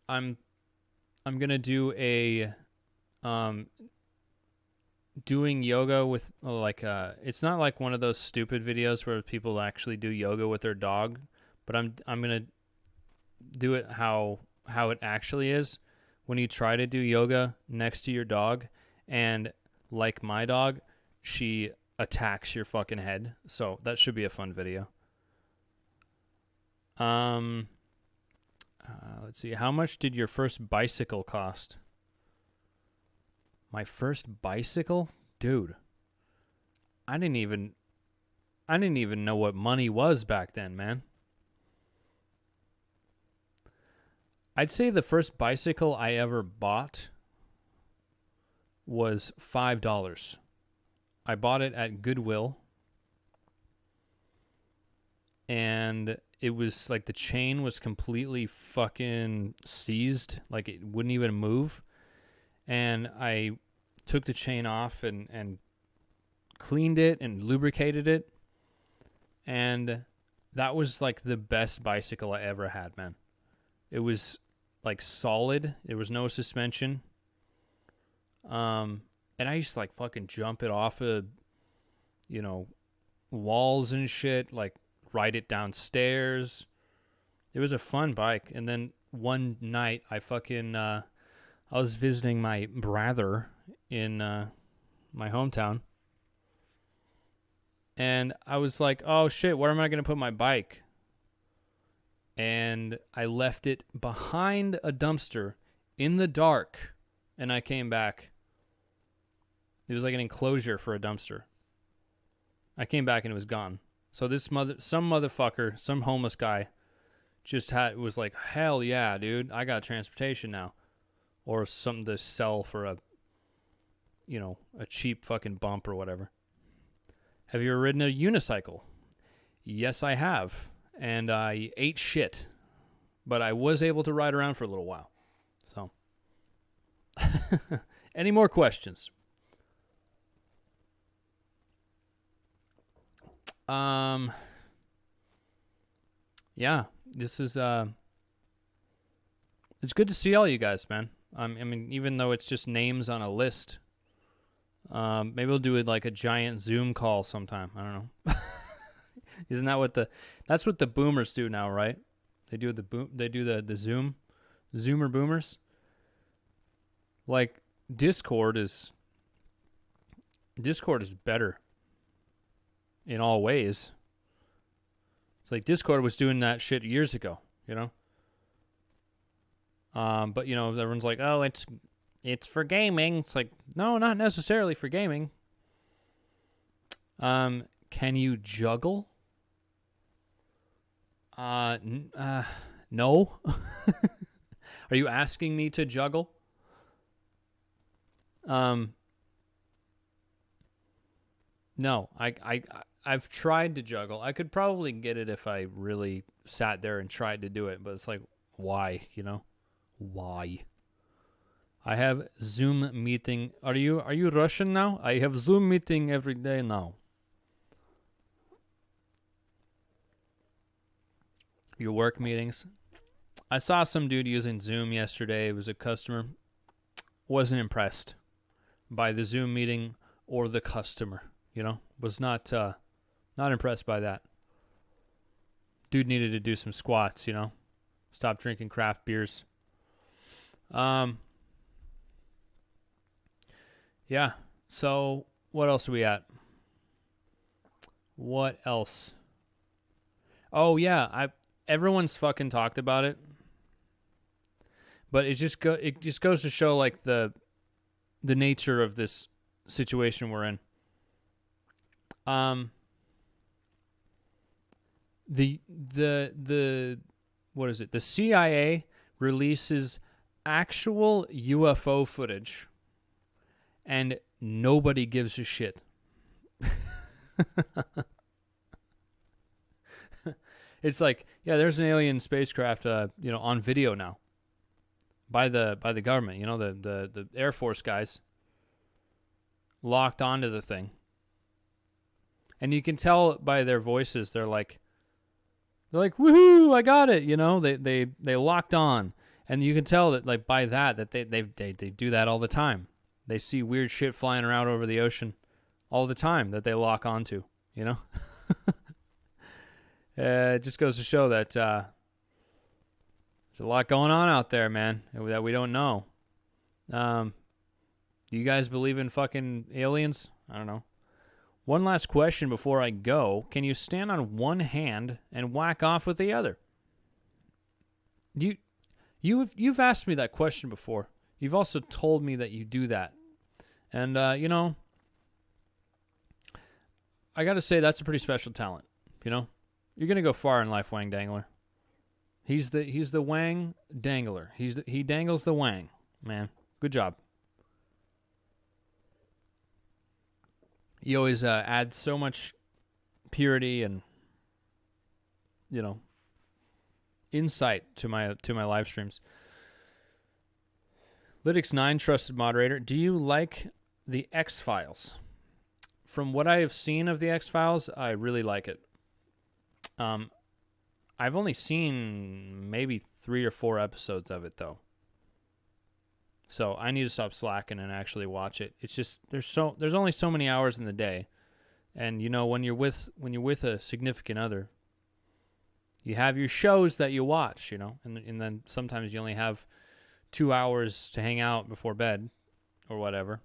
Speaker 1: I'm going to do a doing yoga with it's not like one of those stupid videos where people actually do yoga with their dog, but I'm going to do it how it actually is when you try to do yoga next to your dog, and like my dog, she attacks your fucking head. So that should be a fun video. Let's see. How much did your first bicycle cost? My first bicycle? Dude. I didn't even know what money was back then, man. I'd say the first bicycle I ever bought was $5. I bought it at Goodwill, and it was like the chain was completely fucking seized, like it wouldn't even move. And I took the chain off and cleaned it and lubricated it, and that was like the best bicycle I ever had, man. It was like solid. There was no suspension. And I used to like fucking jump it off of, walls and shit, like ride it downstairs. It was a fun bike. And then one night I was visiting my brother in my hometown. And I was like, oh shit, where am I going to put my bike? And I left it behind a dumpster in the dark, and I came back. It was like an enclosure for a dumpster. I came back and it was gone. So some motherfucker, some homeless guy, was like, hell yeah, dude, I got transportation now, or something to sell for a cheap fucking bump or whatever. Have you ever ridden a unicycle? Yes, I have. And I ate shit, but I was able to ride around for a little while. So, any more questions? Um, yeah, this is it's good to see all you guys, man. I mean, even though it's just names on a list, maybe we'll do it like a giant Zoom call sometime. I don't know. Isn't that what that's what the boomers do now, right? They do the Zoom, Zoomer boomers. Like Discord is better in all ways. It's like Discord was doing that shit years ago, you know. But you know, everyone's like, "Oh, it's for gaming." It's like, no, not necessarily for gaming. Can you juggle? No. Are you asking me to juggle? No. I've tried to juggle. I could probably get it if I really sat there and tried to do it, but it's like, why, you know? Why? I have Zoom meeting. Are you Russian now? I have Zoom meeting every day now. Your work meetings. I saw some dude using Zoom yesterday. It was a customer. Wasn't impressed by the Zoom meeting or the customer. You know, was not impressed by that. Dude needed to do some squats. You know, stop drinking craft beers. Yeah. So what else are we at? What else? Oh yeah, everyone's fucking talked about it, but it just goes to show like the nature of this situation we're in. The what is it? The CIA releases actual UFO footage, and nobody gives a shit. It's like, yeah, there's an alien spacecraft, on video now by the government. You know, the Air Force guys locked onto the thing, and you can tell by their voices they're like, woohoo, I got it. You know, they locked on, and you can tell that like by that they do that all the time. They see weird shit flying around over the ocean all the time that they lock onto. You know. It just goes to show that there's a lot going on out there, man, that we don't know. Do you guys believe in fucking aliens? I don't know. One last question before I go. Can you stand on one hand and whack off with the other? You've asked me that question before. You've also told me that you do that. And, I got to say that's a pretty special talent, you know? You're gonna go far in life, Wang Dangler. He's the Wang Dangler. He dangles the Wang, man. Good job. You always add so much purity and insight to my live streams. Lytics9, trusted moderator. Do you like the X-Files? From what I have seen of the X-Files, I really like it. I've only seen maybe 3 or 4 episodes of it though, so I need to stop slacking and actually watch it. It's just there's only so many hours in the day, and when you're with a significant other, you have your shows that you watch, and then sometimes you only have 2 hours to hang out before bed or whatever.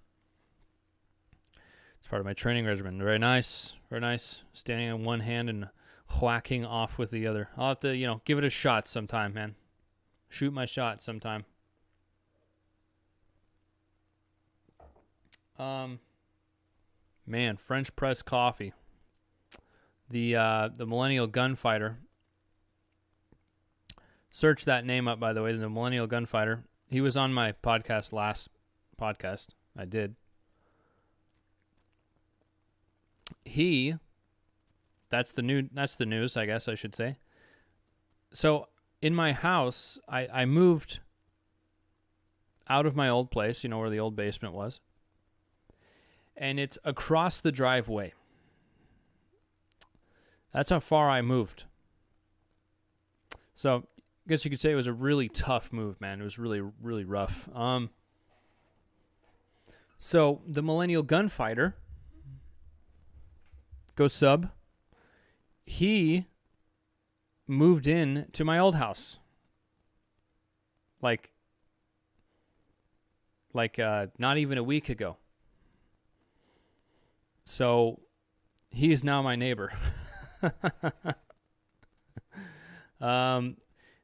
Speaker 1: It's part of my training regimen. Very nice, very nice. Standing on one hand and whacking off with the other. I'll have to, give it a shot sometime, man. Shoot my shot sometime. Man, French press coffee. The Millennial Gunfighter. Search that name up, by the way, the Millennial Gunfighter. He was on my podcast last podcast. I did. That's the news, I guess I should say. So in my house, I moved out of my old place, where the old basement was. And it's across the driveway. That's how far I moved. So I guess you could say it was a really tough move, man. It was really, really rough. So the Millennial Gunfighter, go sub. He moved in to my old house. Like not even a week ago. So he is now my neighbor.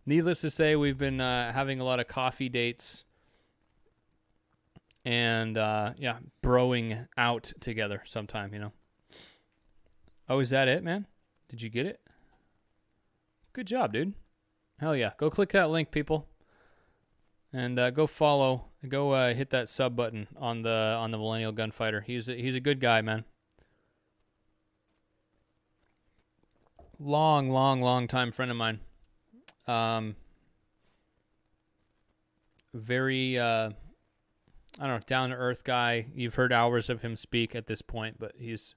Speaker 1: Needless to say, we've been having a lot of coffee dates and broing out together sometime, you know. Oh, is that it, man? Did you get it? Good job, dude. Hell yeah. Go click that link, people. And go follow, go hit that sub button on the Millennial Gunfighter. He's a good guy, man. Long time friend of mine. Very I don't know, down to earth guy. You've heard hours of him speak at this point, but he's,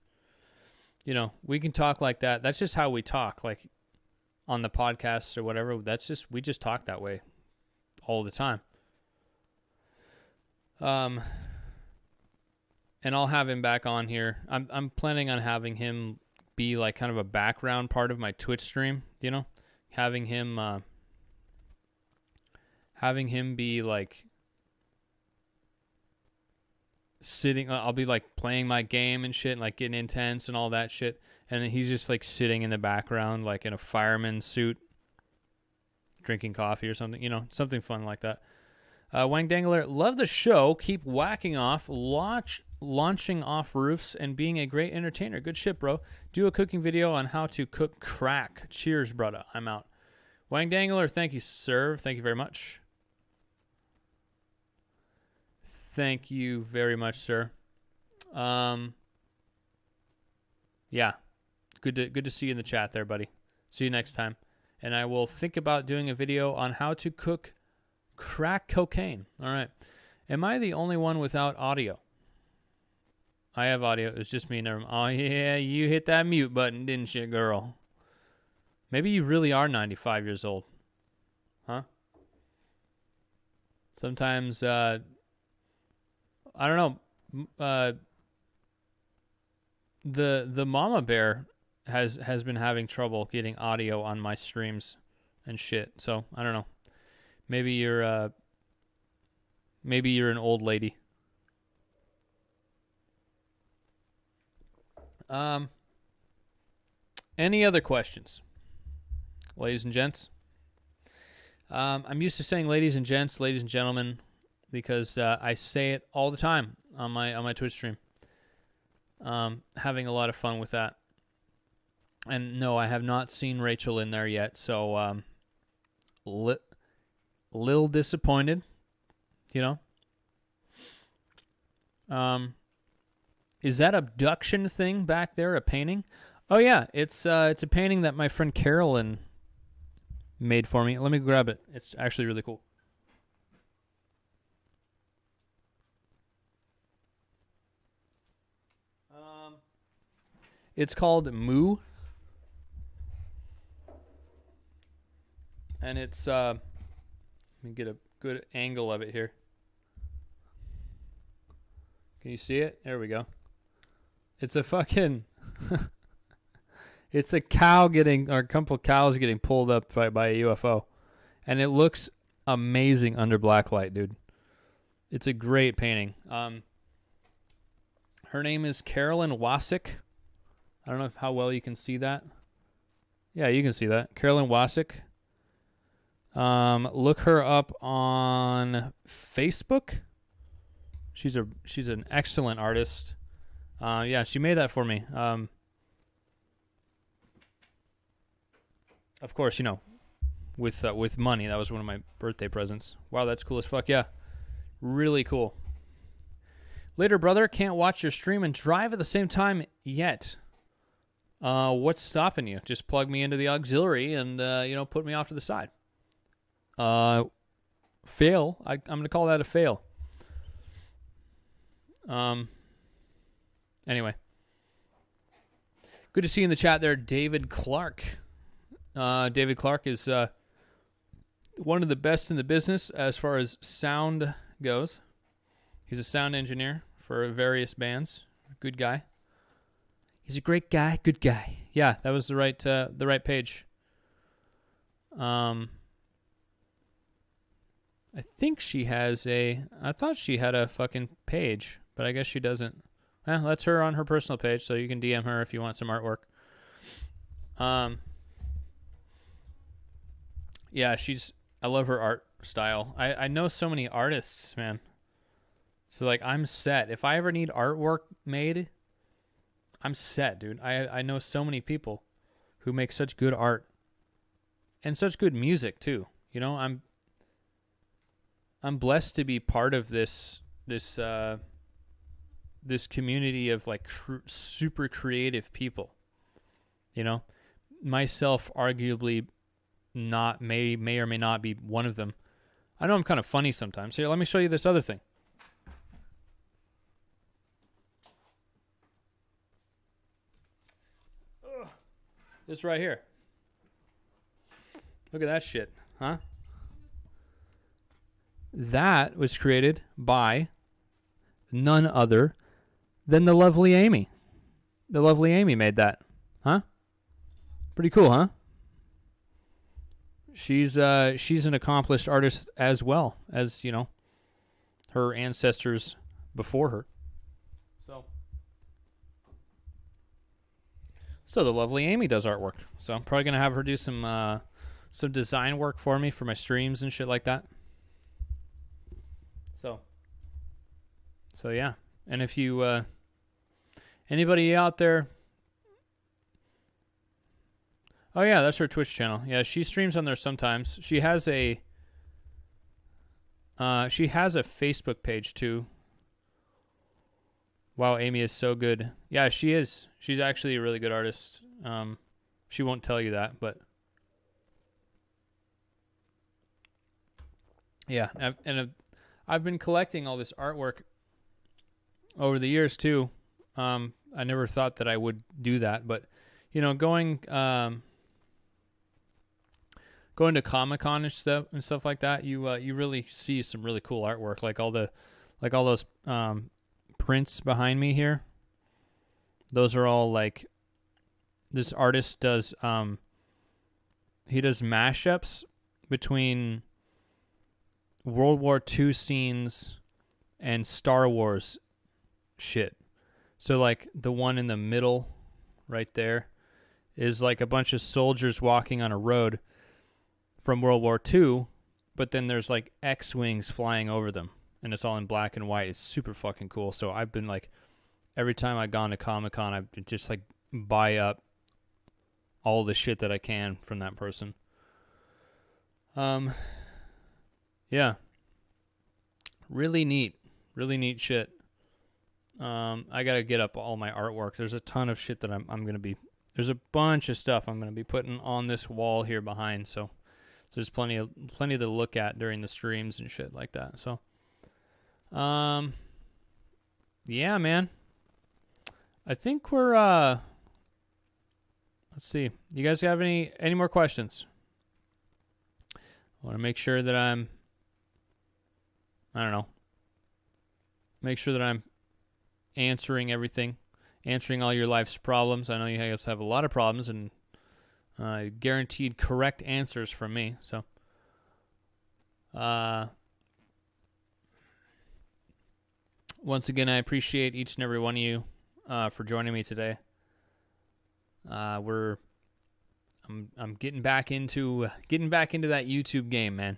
Speaker 1: you know, we can talk like that. That's just how we talk, like on the podcasts or whatever. We just talk that way all the time. And I'll have him back on here. I'm planning on having him be like kind of a background part of my Twitch stream, you know, having him be like sitting. I'll be like playing my game and shit, and like getting intense and all that shit, and then he's just like sitting in the background, like in a fireman suit, drinking coffee or something, you know, something fun like that. Wang Dangler, love the show. Keep whacking off, launching off roofs, and being a great entertainer. Good shit, bro. Do a cooking video on how to cook crack. Cheers, brother. I'm out. Wang Dangler, thank you, sir. Thank you very much. Thank you very much, sir. Yeah. Good to see you in the chat there, buddy. See you next time. And I will think about doing a video on how to cook crack cocaine. All right. Am I the only one without audio? I have audio. It's just me. Oh, yeah. You hit that mute button, didn't you, girl? Maybe you really are 95 years old. Huh? Sometimes, I don't know. The mama bear has been having trouble getting audio on my streams and shit. So, I don't know. Maybe you're an old lady. Any other questions, ladies and gents? I'm used to saying ladies and gents, ladies and gentlemen, because I say it all the time on my Twitch stream. Having a lot of fun with that. And no, I have not seen Rachel in there yet, so little disappointed, you know. Is that abduction thing back there a painting? Oh yeah, it's a painting that my friend Carolyn made for me. Let me grab it. It's actually really cool. It's called Moo. And it's let me get a good angle of it here. Can you see it? There we go. It's a fucking it's a cow or a couple of cows getting pulled up by a UFO. And it looks amazing under black light, dude. It's a great painting. Her name is Carolyn Wasick. I don't know how well you can see that. Yeah, you can see that. Carolyn Wasick. Look her up on Facebook. She's an excellent artist. Yeah, she made that for me. Of course, you know, with money. That was one of my birthday presents. Wow, that's cool as fuck. Yeah, really cool. Later, brother. Can't watch your stream and drive at the same time yet. What's stopping you? Just plug me into the auxiliary and put me off to the side. Fail. I'm gonna call that a fail. Anyway. Good to see you in the chat there, David Clark. David Clark is one of the best in the business as far as sound goes. He's a sound engineer for various bands. Good guy. He's a great guy. Good guy. Yeah, that was the right page. I think she has I thought she had a fucking page, but I guess she doesn't. That's her on her personal page, so you can DM her if you want some artwork. Yeah, I love her art style. I know so many artists, man. So, like, I'm set. If I ever need artwork made, I'm set, dude. I know so many people who make such good art and such good music, too. You know, I'm blessed to be part of this community of, like, super creative people. You know, myself arguably may or may not be one of them. I know I'm kind of funny sometimes. Here, let me show you this other thing. This right here. Look at that shit, huh? That was created by none other than the lovely Amy. The lovely Amy made that, huh? Pretty cool, huh? She's an accomplished artist as well as, you know, her ancestors before her. So the lovely Amy does artwork. So I'm probably gonna have her do some design work for me for my streams and shit like that. So yeah. And if you anybody out there, oh yeah, that's her Twitch channel. Yeah, she streams on there sometimes. She has a Facebook page too. Wow, Amy is so good. Yeah, she is. She's actually a really good artist. She won't tell you that, but yeah. I've been collecting all this artwork over the years too. I never thought that I would do that, but you know, going to Comic-Con and stuff like that, you really see some really cool artwork, like all those prints behind me here. Those are all, like, this artist does he does mashups between World War II scenes and Star Wars shit. So, like, the one in the middle right there is like a bunch of soldiers walking on a road from World War II, but then there's like X-Wings flying over them, and it's all in black and white. It's super fucking cool. So I've been, like, every time I've gone to Comic-Con, I've just, like, buy up all the shit that I can from that person. Yeah. Really neat shit. I gotta get up all my artwork. There's a ton of shit that I'm gonna be. There's a bunch of stuff I'm gonna be putting on this wall here behind. So there's plenty to look at during the streams and shit like that. So, yeah, man. I think we're let's see. You guys have any more questions? I want to make sure that make sure that I'm answering everything, answering all your life's problems. I know you guys have a lot of problems, and guaranteed correct answers from me. So, once again, I appreciate each and every one of you for joining me today. I'm getting back into that YouTube game, man.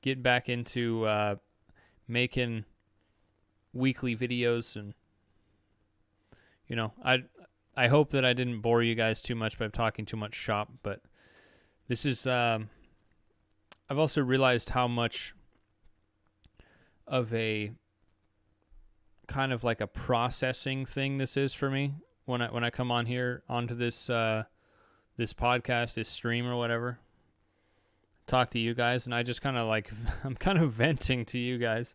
Speaker 1: Getting back into making weekly videos, and you know, I hope that I didn't bore you guys too much by talking too much shop, but this is I've also realized how much of a kind of like a processing thing this is for me when I come on here onto this this podcast, this stream or whatever, talk to you guys, and I just kind of like I'm kind of venting to you guys.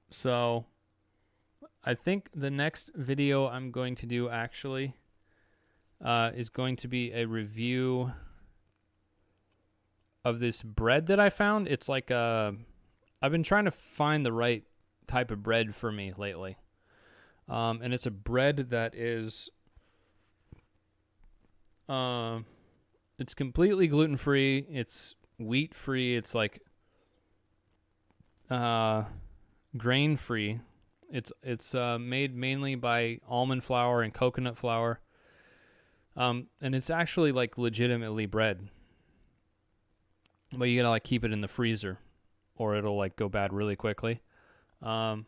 Speaker 1: So I think the next video I'm going to do actually is going to be a review of this bread that I found. It's like I've been trying to find the right type of bread for me lately. And it's a bread that is it's completely gluten-free. It's wheat-free. It's like grain-free. It's made mainly by almond flour and coconut flour. And it's actually like legitimately bread. But you gotta like keep it in the freezer or it'll like go bad really quickly. But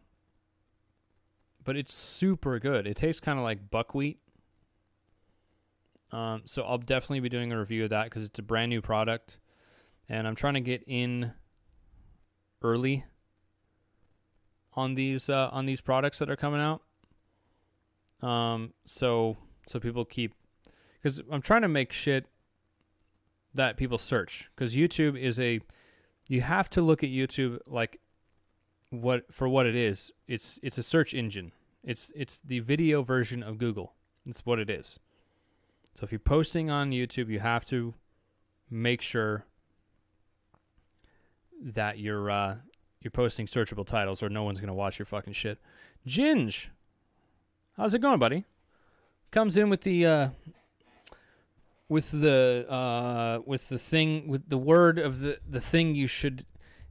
Speaker 1: it's super good. It tastes kind of like buckwheat. So I'll definitely be doing a review of that because it's a brand new product. And I'm trying to get in early on these products that are coming out. So people keep, because I'm trying to make shit that people search, because YouTube is you have to look at YouTube like what it is. It's a search engine. It's the video version of Google. It's what it is. So if you're posting on YouTube, you have to make sure that you're posting searchable titles, or no one's gonna watch your fucking shit. Ginge, how's it going, buddy? Comes in with the word of the thing you should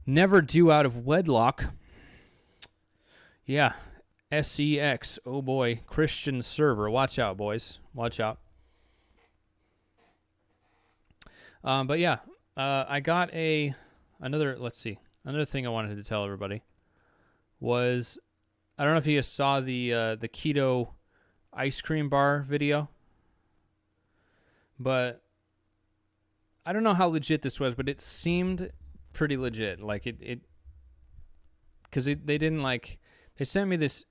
Speaker 1: never do out of wedlock. Yeah, SEX. Oh boy, Christian server. Watch out, boys. Watch out. But yeah, I got another. Let's see. Another thing I wanted to tell everybody was, I don't know if you guys saw the keto ice cream bar video, but I don't know how legit this was, but it seemed pretty legit. Like it because they didn't like, they sent me this.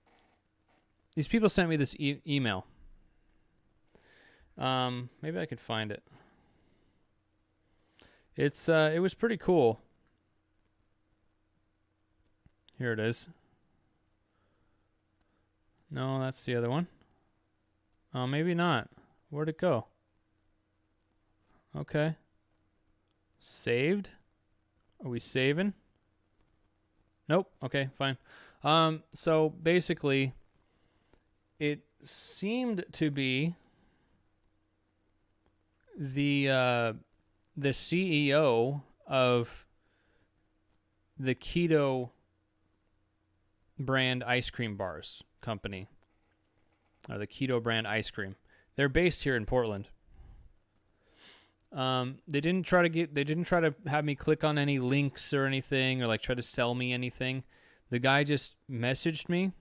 Speaker 1: These people sent me this email. Maybe I could find it. It was pretty cool. Here it is. No, that's the other one. Oh, maybe not. Where'd it go? Okay. Saved? Are we saving? Nope. Okay, fine. So basically, it seemed to be the CEO of the keto brand ice cream bars company, or the keto brand ice cream. They're based here in Portland. They didn't try to have me click on any links or anything, or like try to sell me anything. The guy just messaged me.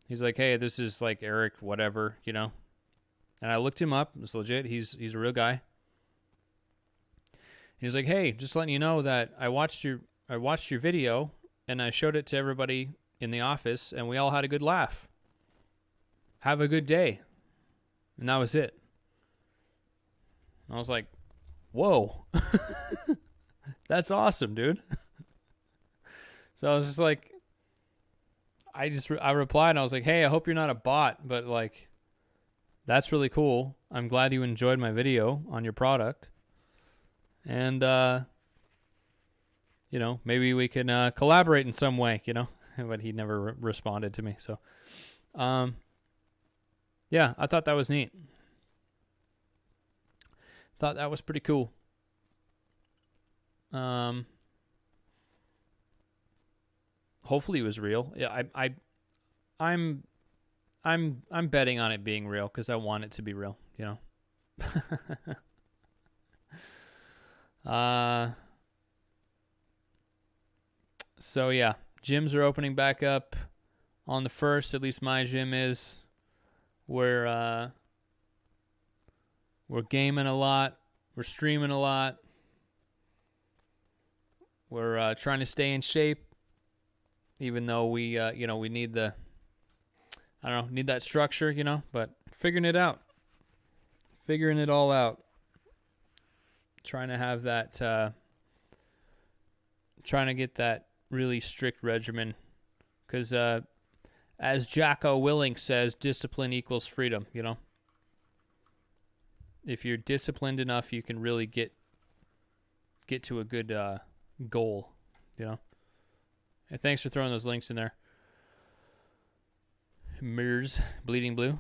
Speaker 1: He's like, "Hey, this is like Eric, whatever, you know." And I looked him up. It's legit. He's a real guy. And he's like, "Hey, just letting you know that I watched your video and I showed it to everybody in the office and we all had a good laugh. Have a good day." And that was it. And I was like, "Whoa." That's awesome, dude. So I was just like, I replied and I was like, "Hey, I hope you're not a bot, but like, that's really cool. I'm glad you enjoyed my video on your product. And, you know, maybe we can collaborate in some way, you know." But he never responded to me. So, yeah, I thought that was neat. Thought that was pretty cool. Hopefully it was real. Yeah, I'm betting on it being real because I want it to be real, you know. So yeah, gyms are opening back up on the 1st. At least my gym is. We're gaming a lot. We're streaming a lot. We're trying to stay in shape, even though we need need that structure, you know, but figuring it out. Figuring it all out. Trying to have that, trying to get that really strict regimen, because As Jacko Willink says, discipline equals freedom, you know? If you're disciplined enough, you can really get to a good goal, you know? Hey, thanks for throwing those links in there. Mirrors, Bleeding Blue.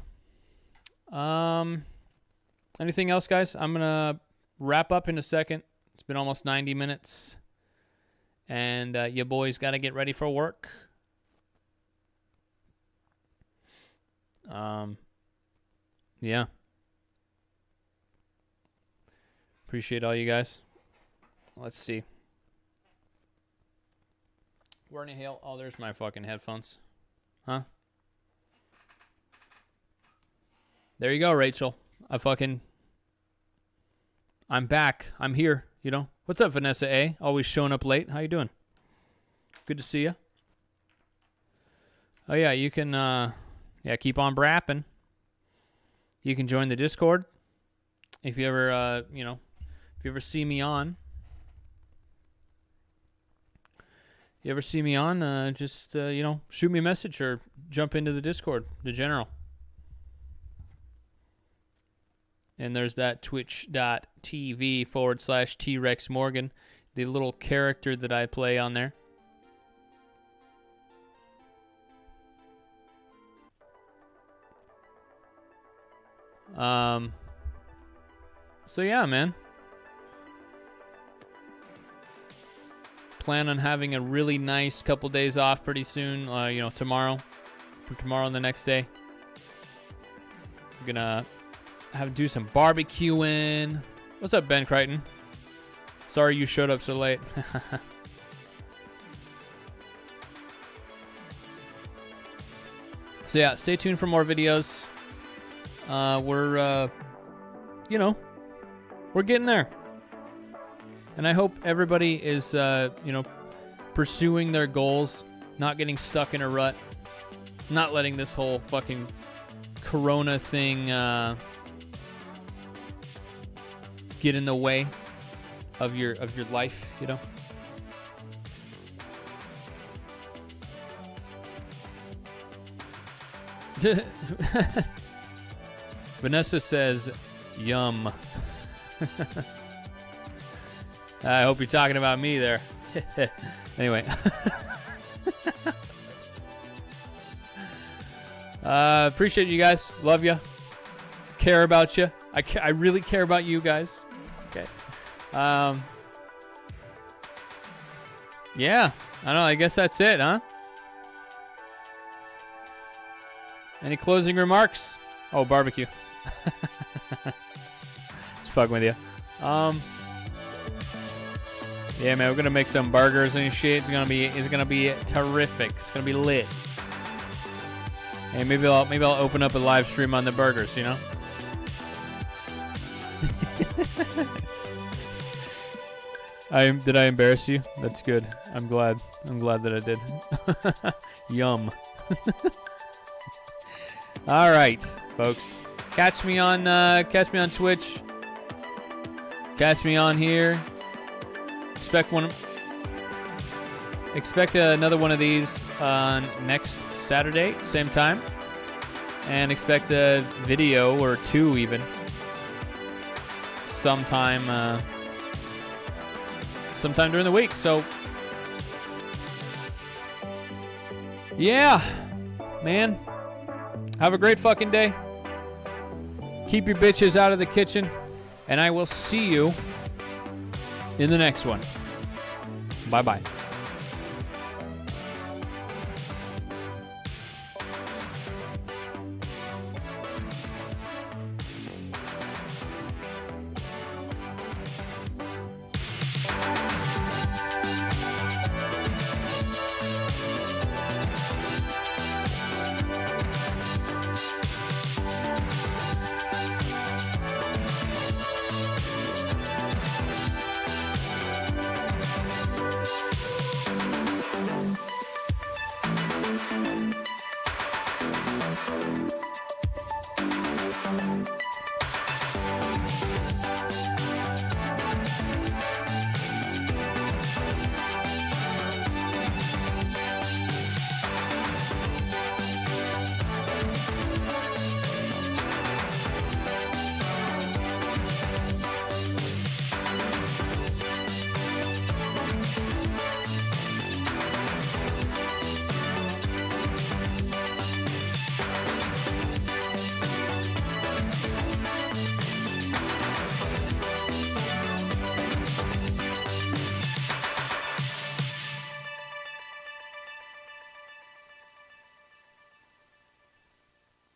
Speaker 1: Anything else, guys? I'm going to wrap up in a second. It's been almost 90 minutes. And you boys got to get ready for work. Yeah. Appreciate all you guys. Let's see. Where in the hell? Oh, there's my fucking headphones. Huh? There you go, Rachel. I'm back. I'm here, you know. What's up, Vanessa A? Always showing up late. How you doing? Good to see you. Oh, yeah, you can, keep on brapping. You can join the Discord. If you ever, if you ever see me on. Just, shoot me a message or jump into the Discord, the general. And there's that twitch.tv/T-Rex Morgan, the little character that I play on there. So yeah, man. Plan on having a really nice couple days off pretty soon. Tomorrow. From tomorrow and the next day. We're gonna do some barbecuing. What's up, Ben Crichton? Sorry you showed up so late. So yeah, stay tuned for more videos. We're getting there. And I hope everybody is, pursuing their goals, not getting stuck in a rut, not letting this whole fucking Corona thing get in the way of your life, you know. Vanessa says, "Yum." I hope you're talking about me there. Anyway. Appreciate you guys. Love you. Care about you. I really care about you guys. Okay. Yeah. I don't know. I guess that's it, huh? Any closing remarks? Oh, barbecue. Just fucking with you. Yeah, man, we're gonna make some burgers and shit. It's gonna be terrific. It's gonna be lit. Hey, maybe I'll open up a live stream on the burgers, you know? Did I embarrass you? That's good. I'm glad that I did. Yum. All right, folks. Catch me on Twitch. Catch me on here. Expect another one of these on next Saturday, same time, and expect a video or two even sometime during the week. So yeah, man, have a great fucking day. Keep your bitches out of the kitchen, and I will see you in the next one. Bye-bye.